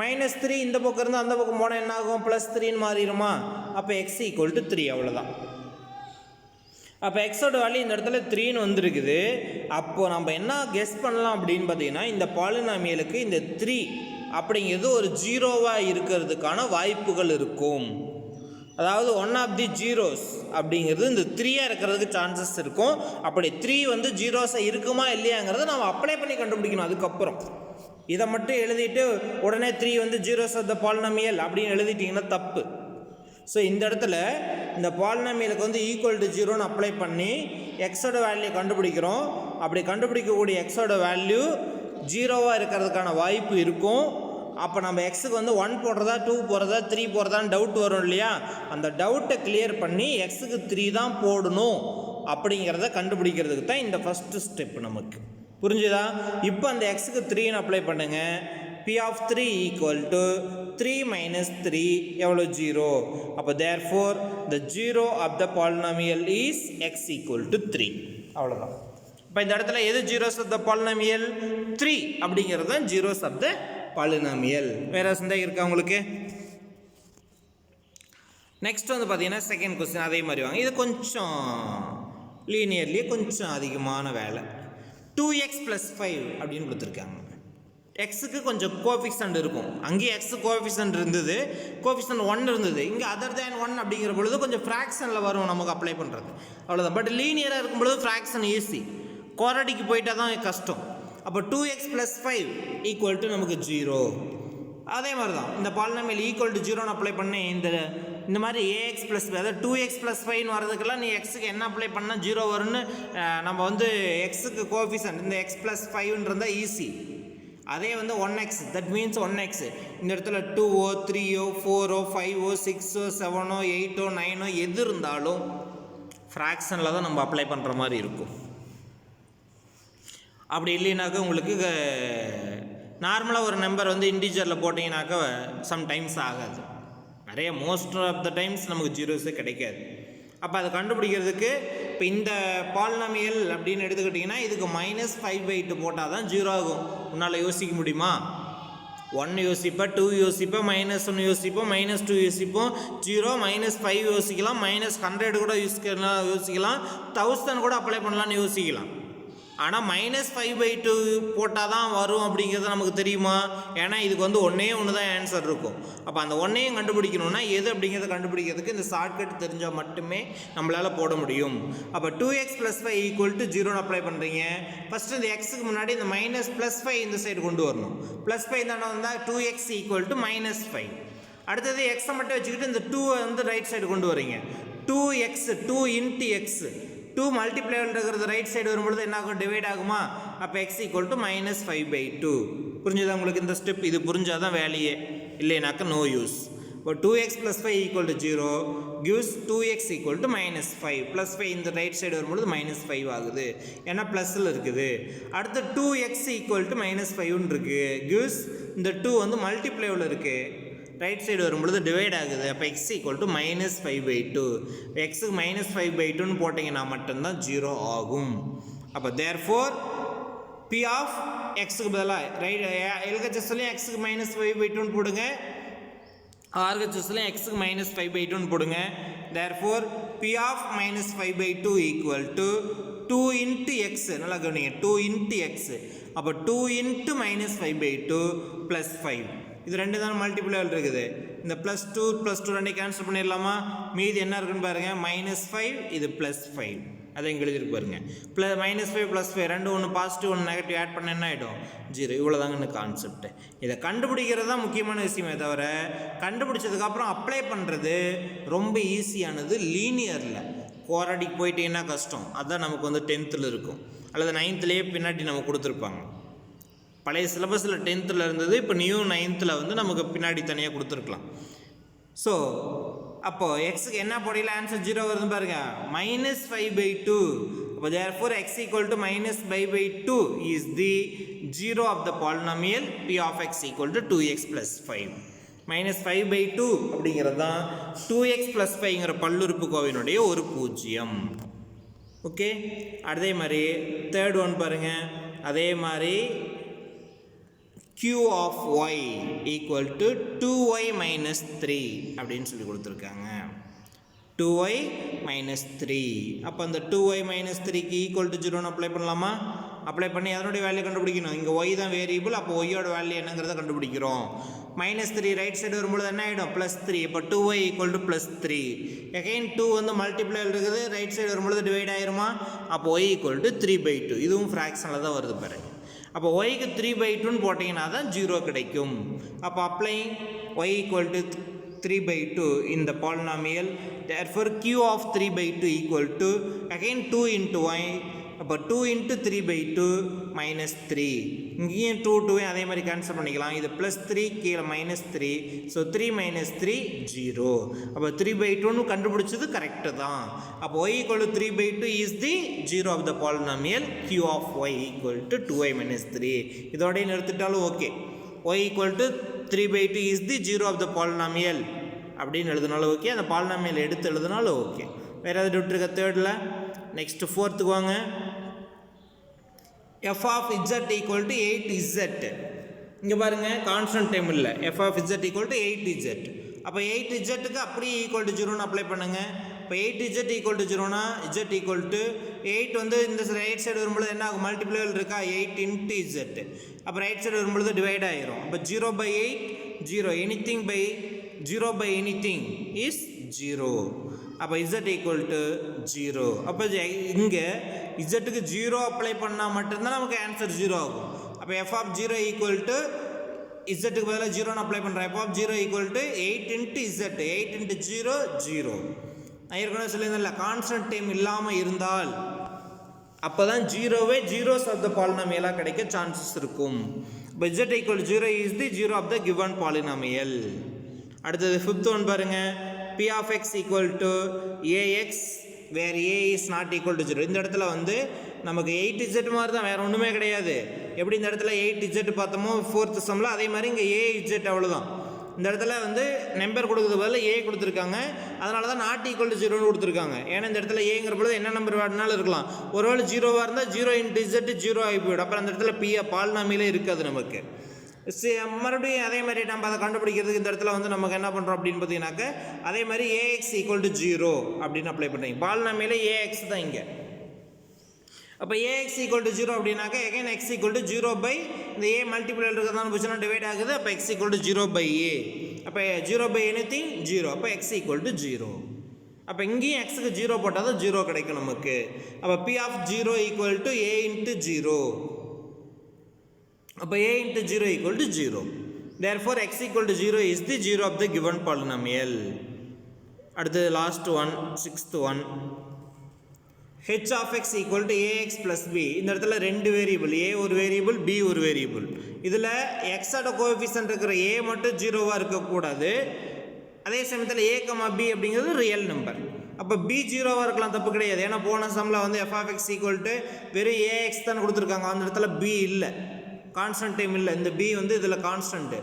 -3 இந்த பக்கம் இருந்து அந்த பக்கம் போனால் என்ன ஆகும்? +3ன்னு மாறிடுமா? அப்போ x ஈக்குவல் டு 3, அவ்வளோதான். அப்போ எக்ஸோட வேல்யூ இந்த இடத்துல 3ன்னு வந்துருக்குது. அப்போது நம்ம என்ன கெஸ் பண்ணலாம் அப்படின்னு பார்த்தீங்கன்னா, இந்த பாலினாமியலுக்கு இந்த 3 அப்படிங்கிறது ஒரு ஜீரோவாக இருக்கிறதுக்கான வாய்ப்புகள் இருக்கும். அதாவது 1 ஆஃப் தி ஜீரோஸ் அப்படிங்கிறது இந்த 3 இருக்கிறதுக்கு சான்சஸ் இருக்கும். அப்படி 3 வந்து ஜீரோஸாக இருக்குமா இல்லையாங்கிறத நம்ம அப்ளை பண்ணி கண்டுபிடிக்கணும். அதுக்கப்புறம் இதை மட்டும் எழுதிட்டு உடனே 3 வந்து ஜீரோஸ் ஆஃப் த பாலினாமியல் அப்படின்னு எழுதிட்டிங்கன்னா தப்பு. ஸோ இந்த இடத்துல இந்த பாலினாமியலுக்கு வந்து ஈக்குவல் டு 0ன்னு அப்ளை பண்ணி எக்ஸோட வேல்யூ கண்டுபிடிக்கிறோம். அப்படி கண்டுபிடிக்கக்கூடிய எக்ஸோட வேல்யூ ஜீரோவாக இருக்கிறதுக்கான வாய்ப்பு இருக்கும். அப்போ நம்ம எக்ஸுக்கு வந்து 1 போடுறதா 2 போடுறதா 3 போடுறதான்னு டவுட் வரும் இல்லையா? அந்த டவுட்டை கிளியர் பண்ணி எக்ஸுக்கு 3 தான் போடணும் அப்படிங்கிறத கண்டுபிடிக்கிறதுக்கு தான் இந்த ஃபஸ்ட்டு ஸ்டெப். நமக்கு புரிஞ்சுதா? இப்போ அந்த எக்ஸுக்கு 3ன்னு அப்ளை பண்ணுங்கள். P of 3 equal to 3 minus 3 எவ்வளோ? 0. அப்போ therefore the 0 of the polynomial is x equal to 3. அவ்வளோதான். இப்போ இந்த இடத்துல எது ஜீரோஸ் ஆஃப் த பாலினாமியல்? 3 அப்படிங்கிறது தான் ஜீரோஸ் ஆஃப் த பாலினாமியல். வேறு சந்தேகம் இருக்கா உங்களுக்கு? நெக்ஸ்ட் வந்து பார்த்தீங்கன்னா செகண்ட் கொஸ்டின் அதே மாதிரி வாங்க. இது கொஞ்சம் லீனியர்லேயே கொஞ்சம் அதிகமான வேலை. 2x + 5 அப்படின்னு கொடுத்துருக்காங்க. எக்ஸுக்கு கொஞ்சம் கோஎஃபிஷியன்ட் இருக்கும். அங்கேயே எக்ஸு கோஎஃபிஷியன்ட் இருந்தது, கோஎஃபிஷியன்ட் 1 இருந்தது. இங்கே அதர் தேன் 1 அப்படிங்கிற பொழுது கொஞ்சம் ஃப்ராக்ஷனில் வரும் நமக்கு அப்ளை பண்ணுறது, அவ்வளோதான். பட் லீனியராக இருக்கும் பொழுது ஃப்ராக்ஷன் ஈஸி, குவாட்ரடிக்கு போயிட்டால் தான் கஷ்டம். அப்போ 2x + 5 ஈக்குவல் டு நமக்கு 0. அதே மாதிரி தான் இந்த பாலினாமியல் ஈக்குவல் டு 0ன்னு அப்ளை பண்ணி இந்த இந்த மாதிரி ஏஎக்ஸ் ப்ளஸ் அதாவது 2x + 5ன்னு வரதுக்கெல்லாம் நீ எக்ஸுக்கு என்ன அப்ளை பண்ணால் 0 வரும்னு நம்ம வந்து எக்ஸுக்கு கோஎஃபிஷியன்ட் இந்த x + 5ன்னு இருந்தால் ஈஸி. அதே வந்து 1x, தட் மீன்ஸ் 1x இந்த இடத்துல 2ஓ 3ஓ 4ஓ 5ஓ 6ஓ 7ஓ 8ஓ 9ஓ எது இருந்தாலும் ஃப்ராக்ஷனில் தான் நம்ம அப்ளை பண்ணுற மாதிரி இருக்கும். அப்படி இல்லைனாக்கா உங்களுக்கு நார்மலாக ஒரு நம்பர் வந்து இன்டீஜரில் போட்டிங்கனாக்கா சம்டைம்ஸ் ஆகாது. நிறைய மோஸ்ட் ஆஃப் த டைம்ஸ் நமக்கு ஜீரோஸே கிடைக்காது. அப்போ அதை கண்டுபிடிக்கிறதுக்கு இப்போ இந்த பாலினாமியல் அப்படின்னு எடுத்துக்கிட்டிங்கன்னா இதுக்கு -5/2 போட்டால் தான் 0 ஆகும். உன்னால் யோசிக்க முடியுமா? 1 யோசிப்போம், 2 யோசிப்போம், -1 யோசிப்போம், -2 யோசிப்போம், 0 -5 யோசிக்கலாம், -100 கூட யோசிக்கலாம், 1000 கூட அப்ளை பண்ணலான்னு யோசிக்கலாம். ஆனால் -5/2 போட்டால் தான் வரும் அப்படிங்கிறது நமக்கு தெரியுமா? ஏன்னா இதுக்கு வந்து ஒன்றே ஒன்று தான் ஆன்சர் இருக்கும். அப்போ அந்த ஒன்றையும் கண்டுபிடிக்கணும்னா எது அப்படிங்கிறத கண்டுபிடிக்கிறதுக்கு இந்த ஷார்ட்கட் தெரிஞ்சால் மட்டுமே நம்மளால் போட முடியும். அப்போ 2x + 5 = 0ன்னு அப்ளை பண்ணுறீங்க. ஃபஸ்ட்டு இந்த எக்ஸுக்கு முன்னாடி இந்த -+5 இந்த சைடு கொண்டு வரணும். +5 தானே வந்தால் 2x = -5. அடுத்தது எக்ஸை மட்டும் வச்சுக்கிட்டு இந்த 2 வந்து ரைட் சைடு கொண்டு வரீங்க. 2x 2 × x 2 மல்டிப்ளைவில் இருக்கிறது ரைட் சைடு வரும்பொழுது என்ன ஆகும்? டிவைட் ஆகுமா? அப்போ x = -5/2. புரிஞ்சுதா உங்களுக்கு இந்த ஸ்டெப்? இது புரிஞ்சால் தான் வேலையே, இல்லைனாக்கா நோ யூஸ். இப்போ 2x + 5 = 0 gives 2x = -5. +5 இந்த ரைட் சைடு வரும்பொழுது -5 ஆகுது, ஏன்னா ப்ளஸில் இருக்குது. அடுத்து 2x = -5ன்னு இருக்குது. gives இந்த 2 வந்து மல்டிப்ளைவில் இருக்குது, ரைட் சைடு வரும்பொழுது டிவைட் ஆகுது. அப்போ x = -5/2. எக்ஸுக்கு -5/2ன்னு போட்டிங்கன்னா மட்டும்தான் 0 ஆகும். அப்போ தேர்ஃபோர் P ஆஃப் எக்ஸுக்கு பதிலாக ரைட் எல்ஹெச்எஸ்லையும் எக்ஸுக்கு -5/2ன்னு போடுங்க, ஆர்ஹெச்எஸ்லையும் எக்ஸுக்கு -5/2ன்னு போடுங்க. Therefore P of -5/2 = 2 × x. நல்லா கவனிங்க, 2 × x. அப்போ 2 × -5/2 + 5. இது ரெண்டு தான் மல்டிப்ளைவில் இருக்குது. இந்த +2 +2 ரெண்டையும் கேன்சல் பண்ணிடலாமா? மீதி என்ன இருக்குன்னு பாருங்கள், -5 இது +5. அதை இங்கே எழுதிருக்கு பாருங்கள். -5 +5 ரெண்டு ஒன்று பாசிட்டிவ் ஒன்று நெகட்டிவ் ஆட் பண்ண என்ன ஆகிடும்? 0. இவ்வளோதாங்க இந்த கான்செப்ட். இதை கண்டுபிடிக்கிறது தான் முக்கியமான விஷயமே தவிர கண்டுபிடிச்சதுக்கப்புறம் அப்ளை பண்ணுறது ரொம்ப ஈஸியானது. லீனியரில் குவாட்ராடிக் போயிட்டீங்கன்னா கஷ்டம். அதுதான் நமக்கு வந்து 10th இருக்கும், அல்லது 9th பின்னாடி நம்ம கொடுத்துருப்பாங்க. பழைய சிலபஸில் 10th இருந்தது, இப்போ நியூ 9th வந்து நமக்கு பின்னாடி தனியாக கொடுத்துருக்கலாம். ஸோ அப்போது எக்ஸுக்கு என்ன போடையில் ஆன்சர் 0 வருதுன்னு பாருங்கள், -5/2. அப்போ therefore x = -5/2 is the 0 of the polynomial P of x = 2x + 5. -5/2 அப்படிங்கிறது தான் 2x + 5ங்கிற பல்லுறுப்புக்கோவையினுடைய ஒரு பூஜ்ஜியம். ஓகே, அதே மாதிரி தேர்ட் ஒன் பாருங்கள். அதே மாதிரி Q of y = 2y - 3 அப்படின்னு சொல்லி கொடுத்துருக்காங்க. 2y - 3. அப்போ அந்த 2y - 3க்கு = 0ன்னு அப்ளை பண்ணலாமா? அப்ளை பண்ணி அதனுடைய வேல்யூ கண்டுபிடிக்கணும். இங்கே y தான் வேரியபிள், அப்போ ஒய்யோட வேல்யூ என்னங்கிறத கண்டுபிடிக்கிறோம். -3 ரைட் சைடு வரும்பொழுது என்ன ஆகிடும்? +3. இப்போ 2y = +3. எகைன் 2 வந்து மல்டிப்ளைவில் இருக்குது, ரைட் சைடு வரும்பொழுது டிவைட் ஆயிருமா? அப்போ y = 3/2. இதுவும் ஃப்ராக்ஷனில் தான் வருது பாருங்க. அப்போ ஒய்க்கு 3/2ன்னு போட்டிங்கன்னா தான் 0 கிடைக்கும். அப்போ அப்ளைங் y = 3/2 in the polynomial. Therefore Q of 3/2 = again 2 × y. அப்போ 2 × 3/2 -3. இங்கேயும் 2 2 அதே மாதிரி கேன்சல் பண்ணிக்கலாம். இது +3 கீழே -3. ஸோ 3 - 3 0. அப்போ 3/2ன்னு கண்டுபிடிச்சது கரெக்டு தான். அப்போ y = 3/2 is the 0 of the polynomial Q of y = 2y - 3. இதோடய நிறுத்திட்டாலும் okay. y = 3/2 is the 0 of the polynomial அப்படின்னு எழுதினாலும் ஓகே, அந்த பாலினாமியல் எடுத்து எழுதினாலும் ஓகே. வேறு எதாவது விட்டுருக்க தேர்டில்? நெக்ஸ்ட் ஃபோர்த்துக்கு வாங்க. f of z = 8z. இங்கே பாருங்கள், கான்ஸ்டன்ட் டைம் இல்லை. f of z = 8z. அப்போ 8zக்கு அப்படியே = 0ன்னு அப்ளை பண்ணுங்கள். இப்போ 8z = 0னா z = 8 வந்து இந்த ரைட் சைடு வரும்பொழுது என்ன ஆகும்? மல்டிப்ளைவில் இருக்கா? 8 × z. அப்போ ரைட் சைடு வரும்பொழுது டிவைட் ஆகிரும். அப்போ 0/8 0. Anything by 0/anything is 0. அப்போ z = 0. அப்போ இங்கே இசட்டுக்கு 0 அப்ளை பண்ணால் மட்டும்தான் நமக்கு ஆன்சர் 0 ஆகும். அப்போ f of 0 = இசட்டுக்கு பதிலாக ஜீரோன்னு அப்ளை பண்ணுறேன். F of zero equal to 8 into z, 8 into 0 0. நான் ஏற்கனவே சொல்லியிருந்தேன்ல, கான்ஸ்டன்ட் டைம் இல்லாமல் இருந்தால் அப்போ தான் ஜீரோவே ஜீரோஸ் ஆஃப் த பாலினாமியலாக கிடைக்க சான்சஸ் இருக்கும். இப்போ z equal 0 is the zero of the given polynomial. அடுத்தது ஃபிஃப்த் ஒன் பாருங்கள். P of x equal to a x where a is not equal to 0. இந்த இடத்துல வந்து நமக்கு 8z மாதிரி தான், வேறு ஒன்றுமே கிடையாது. எப்படி இந்த இடத்துல 8z பார்த்தோமோ ஃபோர்த் சம்மில், அதே மாதிரி இங்கே ஏz அவ்வளோதான். இந்த இடத்துல வந்து நம்பர் கொடுக்குறது பதில் ஏ கொடுத்துருக்காங்க. அதனால தான் நாட் ஈக்குவல் டு 0ன்னு கொடுத்துருக்காங்க. ஏன்னா இந்த இடத்துல ஏங்கிற பொழுது என்ன நம்பர் வேணுனாலும் இருக்கலாம். ஒருவேளை 0வாக இருந்தால் 0 இன்ட்டு z 0 ஆகி போய்டும். அப்புறம் அந்த இடத்துல பி பாலினாமியிலே இருக்காது நமக்கு. மறுபடியும் அதே மாதிரி நம்ம அதை கண்டுபிடிக்கிறதுக்கு இந்த இடத்துல வந்து நமக்கு என்ன பண்ணுறோம் அப்படின்னு பார்த்தீங்கன்னாக்க, அதே மாதிரி ஏஎக்ஸ் ஈக்குவல் டு 0 அப்படின்னு அப்ளை பண்ணுறீங்க. பாலினாமியில ஏஎக்ஸ் தான் இங்கே. அப்போ ஏஎக்ஸ் ஈக்குவல் டு 0 அப்படின்னாக்க again x equal to 0 by இந்த ஏ மல்டிபிள் இருக்கிறதான போச்சுன்னா டிவைட் ஆகுது. அப்போ x equal to 0 by a. அப்போ 0 பை எனிதிங் 0. அப்போ எக்ஸ் ஈக்குவல் டு 0. அப்போ இங்கேயும் எக்ஸுக்கு 0 போட்டால் தான் 0 கிடைக்கும் நமக்கு. அப்போ p of 0 equal to a into 0. அப்போ a into 0 equal to 0. Therefore, x equal to 0 is the 0 of the given polynomial. அடுத்து last one, sixth one. h of x equal to ax plus b. இந்த இடத்துல ரெண்டு variable, a ஒரு variable, b ஒரு variable. இதில் x ஓட coefficient இருக்கிற a மட்டும் 0வாக இருக்கக்கூடாது. அதே சமயத்தில் a, b அப்படிங்கிறது ரியல் நம்பர். அப்போ b 0வாக இருக்கலாம், தப்பு கிடையாது. ஏன்னா போன சம்மில் வந்து f of x equal to வெறும் ax தான் கொடுத்துருக்காங்க. அந்த இடத்துல b இல்லை, கான்ஸ்டன்ட் டைம் இல்லை. இந்த b வந்து இதில் கான்ஸ்டன்ட்,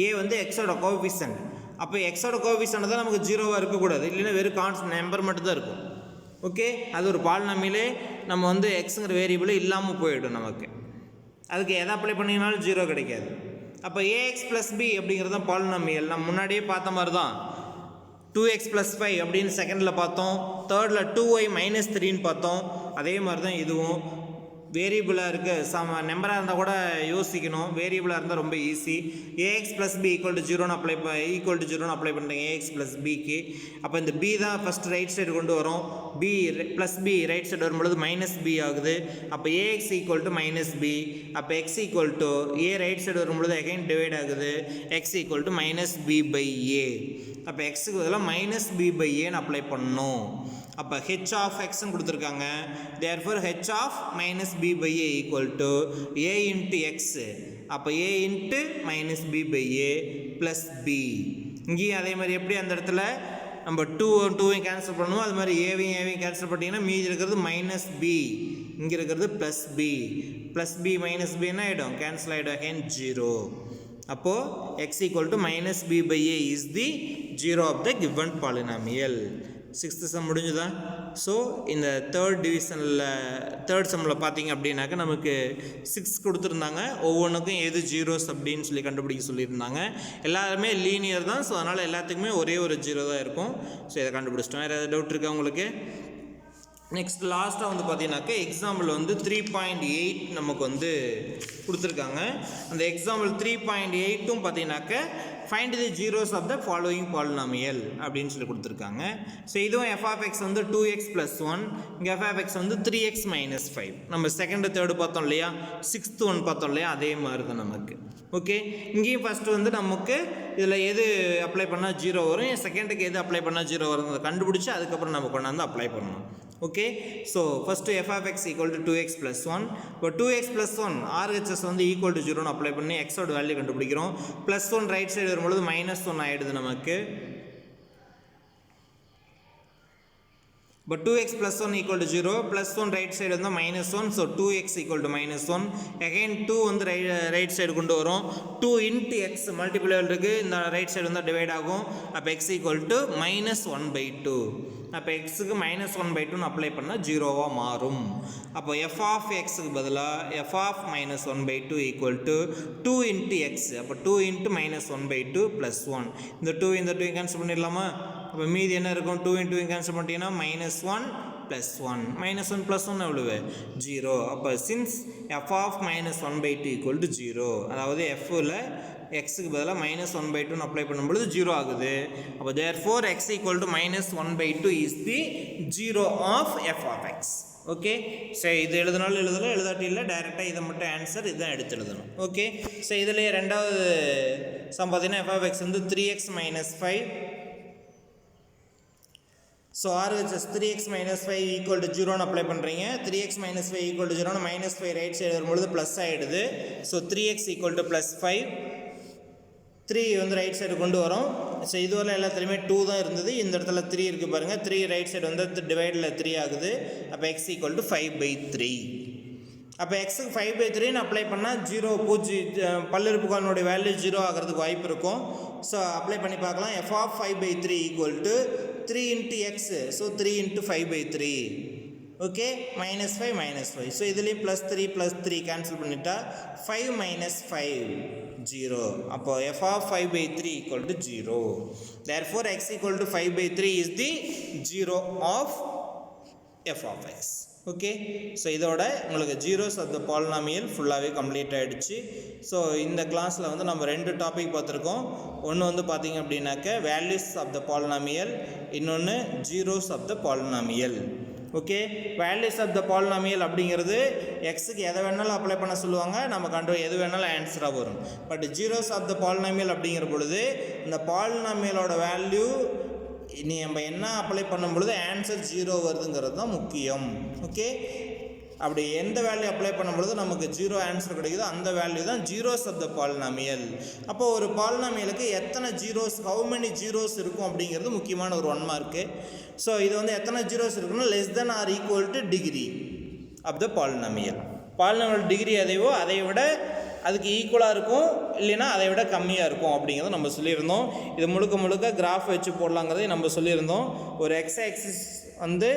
a வந்து எக்ஸோட கோஎஃபிஷியன்ட். அப்போ எக்ஸோட கோஎஃபிஷியன்ட் தான் நமக்கு 0வாக இருக்கக்கூடாது, இல்லைன்னா வெறும் கான்ஸ்டன்ட் நம்பர் மட்டும் தான் இருக்கும். ஓகே, அது ஒரு பாலினாமியிலே நம்ம வந்து எக்ஸுங்கிற வேரியபிள் இல்லாமல் போயிடும் நமக்கு. அதுக்கு எதை அப்ளை பண்ணிங்கனாலும் 0 கிடைக்காது. அப்போ ax ப்ளஸ் b அப்படிங்கிறது தான் பாலினாமியல். நம்ம முன்னாடியே பார்த்த மாதிரி தான் 2x + 5 அப்படின்னு செகண்டில் பார்த்தோம். தேர்டில் 2y - 3ன்னு பார்த்தோம். அதே மாதிரி தான் இதுவும் வேரியபிளாக இருக்குது. நம்பராக இருந்தால் கூட யோசிக்கணும், வேரியபிளாக இருந்தால் ரொம்ப easy. ax + b equal to 0ன்னு அப்ளை பண்ணுறீங்க ax + bக்கு. அப்போ இந்த b தான் ஃபஸ்ட் ரைட் சைடு கொண்டு வரும். b + b ரைட் சைடு வரும்பொழுது -b ஆகுது. அப்போ ax ஈக்குவல் டு -b. அப்போ x equal to a right side வரும்பொழுது அகைன் டிவைட் ஆகுது. x equal to -b/a. அப்போ எக்ஸுக்கு பதிலாக -b/aன்னு அப்ளை பண்ணணும். அப்போ h of xன்னு கொடுத்துருக்காங்க. therefore h of -b/a equal to a into x. அப்போ a into -b/a plus b. இங்கேயும் அதே மாதிரி எப்படி அந்த இடத்துல நம்ம 2வையும் கேன்சல் பண்ணுவோம், அது மாதிரி ஏவையும் கேன்சல் பண்ணிங்கன்னா மீதி இருக்கிறது -b, இங்கே இருக்கிறது +b. +b -b என்ன ஆகிடும், கேன்சல் ஆகிடும், அகைன் 0. அப்போது x equal to -b/a is the 0 of the given polynomial. Sixth sum முடிஞ்சுதான். ஸோ இந்த தேர்ட் சம்மில் பார்த்தீங்க அப்படின்னாக்கா நமக்கு 6 கொடுத்துருந்தாங்க. ஒவ்வொன்றுக்கும் எது ஜீரோஸ் அப்படின்னு சொல்லி கண்டுபிடிக்க சொல்லியிருந்தாங்க. எல்லாருமே லீனியர் தான். ஸோ அதனால் எல்லாத்துக்குமே ஒரே ஒரு 0 தான் இருக்கும். ஸோ இதை கண்டுபிடிச்சிட்டோம். வேறு ஏதாவது டவுட் இருக்கா உங்களுக்கு? நெக்ஸ்ட் லாஸ்ட்டாக வந்து பார்த்தீங்கன்னாக்கா எக்ஸாம்பிள் வந்து 3.8 நமக்கு வந்து கொடுத்துருக்காங்க. அந்த எக்ஸாம்பிள் 3.8ம் பார்த்தீங்கன்னாக்கா find the zeros of the following polynomial அப்படின்னு சொல்லி கொடுத்துருக்காங்க. ஸோ இதுவும் f of x வந்து 2x + 1, இங்கே f of x வந்து 3x - 5. நம்ம செகண்டு தேர்டு பார்த்தோம் இல்லையா, சிக்ஸ்த்து ஒன் பார்த்தோம் இல்லையா, அதே மாதிரி தான் நமக்கு. ஓகே, இங்கேயும் ஃபஸ்ட்டு வந்து நமக்கு இதில் எது அப்ளை பண்ணால் 0 வரும், செகண்டுக்கு எது அப்ளை பண்ணால் 0 வரும் அதை கண்டுபிடிச்சி அதுக்கப்புறம் நம்ம கொண்டாந்து அப்ளை பண்ணணும். Okay, so first f of x equal to 2x + 1. இப்போ 2x + 1 RHS வந்து ஈக்குவல் டு 0ன்னு அப்ளை பண்ணி எக்ஸோட வேல்யூ கண்டுபிடிக்கிறோம். +1 ரைட் சைடு வரும்பொழுது -1 ஆகிடுது நமக்கு. இப்போ 2x + 1 equal to 0, +1 right side வந்து -1. So 2x equal to -1. Again 2 வந்து ரைட் சைடு கொண்டு வரும். 2 இன்ட்டு எக்ஸ் மல்டிபிள் இருக்குது, இந்த ரைட் சைடு வந்து டிவைட் ஆகும். அப்போ x ஈக்குவல் டு -1/2. அப்போ எக்ஸுக்கு -1/2ன்னு அப்ளை பண்ணால் 0வாக மாறும். அப்போ f of xக்கு பதிலாக f of -1/2 equal to 2 into X. அப்போ 2 இன்ட்டு -1/2 + 1. இந்த 2 கேன்சல் பண்ணிடலாமா? அப்போ மீதி என்ன இருக்கும், 2 இன்ட்டு கேன்சல் பண்ணிட்டீங்கன்னா -1 + 1. -1 + 1 எவ்வளவு, 0. அப்போ since f of -1/2 equal to 0, அதாவது fல எக்ஸுக்கு பதிலாக -1/2ன்னு அப்ளை பண்ணும்பொழுது 0 ஆகுது. அப்போ therefore x equal to -1/2 is the 0 of f of x. ஓகே, சரி இது எழுதினாலும் எழுதலாம், எழுதாட்டி இல்லை, டைரெக்டாக இதை மட்டும் ஆன்சர் இதுதான் எடுத்து எழுதணும். ஓகே, ஸோ இதில் ரெண்டாவது சம் பார்த்தீங்கன்னா f(x) வந்து 3x minus 5. So RHS 3x minus 5 equal to 0 apply பண்ணுறீங்க. 3x minus 5 equal to 0 minus 5 right side வரும்பொழுது ப்ளஸ் ஆகிடுது. So 3x equal to +5. 3 வந்து ரைட் சைடு கொண்டு வரும். ஸோ இதுவரை எல்லாத்துலேயுமே 2 தான் இருந்தது, இந்த இடத்துல 3 இருக்குது பாருங்கள். 3 ரைட் சைடு வந்து டிவைடில் 3 ஆகுது. அப்போ x equal to 5/3. அப்போ எக்ஸுக்கு 5/3ன்னு அப்ளை பண்ணால் 0 பல்லுறுப்புக்கோலினுடைய வேல்யூ 0 ஆகிறதுக்கு வாய்ப்பு இருக்கும். ஸோ அப்ளை பண்ணி பார்க்கலாம். f of 5/3 equal to 3 into x. So 3 into 5/3. Okay, -5 -5. So இதுலேயும் +3 கேன்சல் பண்ணிட்டா 5 - 5 0. அப்போ f of 5/3 equal to 0. Therefore x equal to 5/3 is the 0 of f of x. Okay, so இதோட உங்களுக்கு ஜீரோஸ் ஆஃப் த பாலினாமியல் ஃபுல்லாகவே complete ஆகிடுச்சு. So இந்த கிளாஸில் வந்து நம்ம 2 டாபிக் பார்த்துருக்கோம். ஒன்று வந்து பார்த்திங்க அப்படின்னாக்க வேல்யூஸ் ஆஃப் த பாலினாமியல், இன்னொன்று zeros of the polynomial. Okay, values of the polynomial அப்படிங்கிறது எக்ஸுக்கு எதை வேணாலும் அப்ளை பண்ண சொல்லுவாங்க, நம்ம எது வேணாலும் ஆன்சராக வரும். But zeros of the polynomial அப்படிங்கிற பொழுது இந்த பாலினாமியலோட வேல்யூ நம்ம என்ன அப்ளை பண்ணும் பொழுது ஆன்சர் 0 வருதுங்கிறது தான் முக்கியம். ஓகே, அப்படி எந்த வேல்யூ அப்ளை பண்ணும்பொழுது நமக்கு 0 ஆன்சர் கிடைக்குதோ அந்த வேல்யூ தான் ஜீரோஸ் ஆஃப் த பாலினாமியல். அப்போ ஒரு பாலினாமியலுக்கு எத்தனை ஜீரோஸ், ஹவு மெனி ஜீரோஸ் இருக்கும் அப்படிங்கிறது முக்கியமான ஒரு 1 மார்க்கு. ஸோ இது வந்து எத்தனை ஜீரோஸ் இருக்குன்னா less than or equal to degree of the polynomial. Polynomial degree எதையோ அதை விட அதுக்கு ஈக்குவலாக இருக்கும், இல்லைன்னா அதை விட கம்மியாக இருக்கும் அப்படிங்கிறத நம்ம சொல்லியிருந்தோம். இது முழுக்க கிராஃப் வச்சு போடலாங்கிறதையும் நம்ம சொல்லியிருந்தோம். ஒரு எக்ஸ் ஆக்சிஸ் வந்து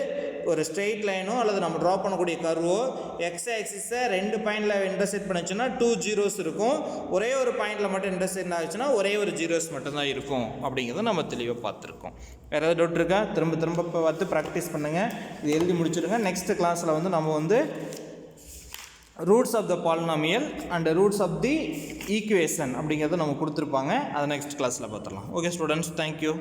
ஒரு ஸ்ட்ரெயிட் லைனோ அல்லது நம்ம ட்ரா பண்ணக்கூடிய கர்வோ எக்ஸ் ஆக்சிஸை 2 பாயிண்டில் இன்டர்செக்ட் பண்ணிச்சுன்னா 2 ஜீரோஸ் இருக்கும். ஒரே ஒரு பாயிண்டில் மட்டும் இன்டர்செக்ட் ஆச்சுன்னா ஒரே ஒரு ஜீரோஸ் மட்டும்தான் இருக்கும் அப்படிங்கிறத நம்ம தெளிவாக பார்த்துருக்கோம். வேறு ஏதாவது டவுட் இருக்கா? திரும்ப பார்த்து ப்ராக்டிஸ் பண்ணுங்கள். இது எழுதி முடிச்சுடுங்க. நெக்ஸ்ட் கிளாஸில் வந்து நம்ம வந்து roots of the polynomial and roots of the equation அப்படிங்கிறத நம்ம கொடுத்துருப்பாங்க. அதை நெக்ஸ்ட் கிளாஸில் பார்த்துடலாம். Okay students, thank you.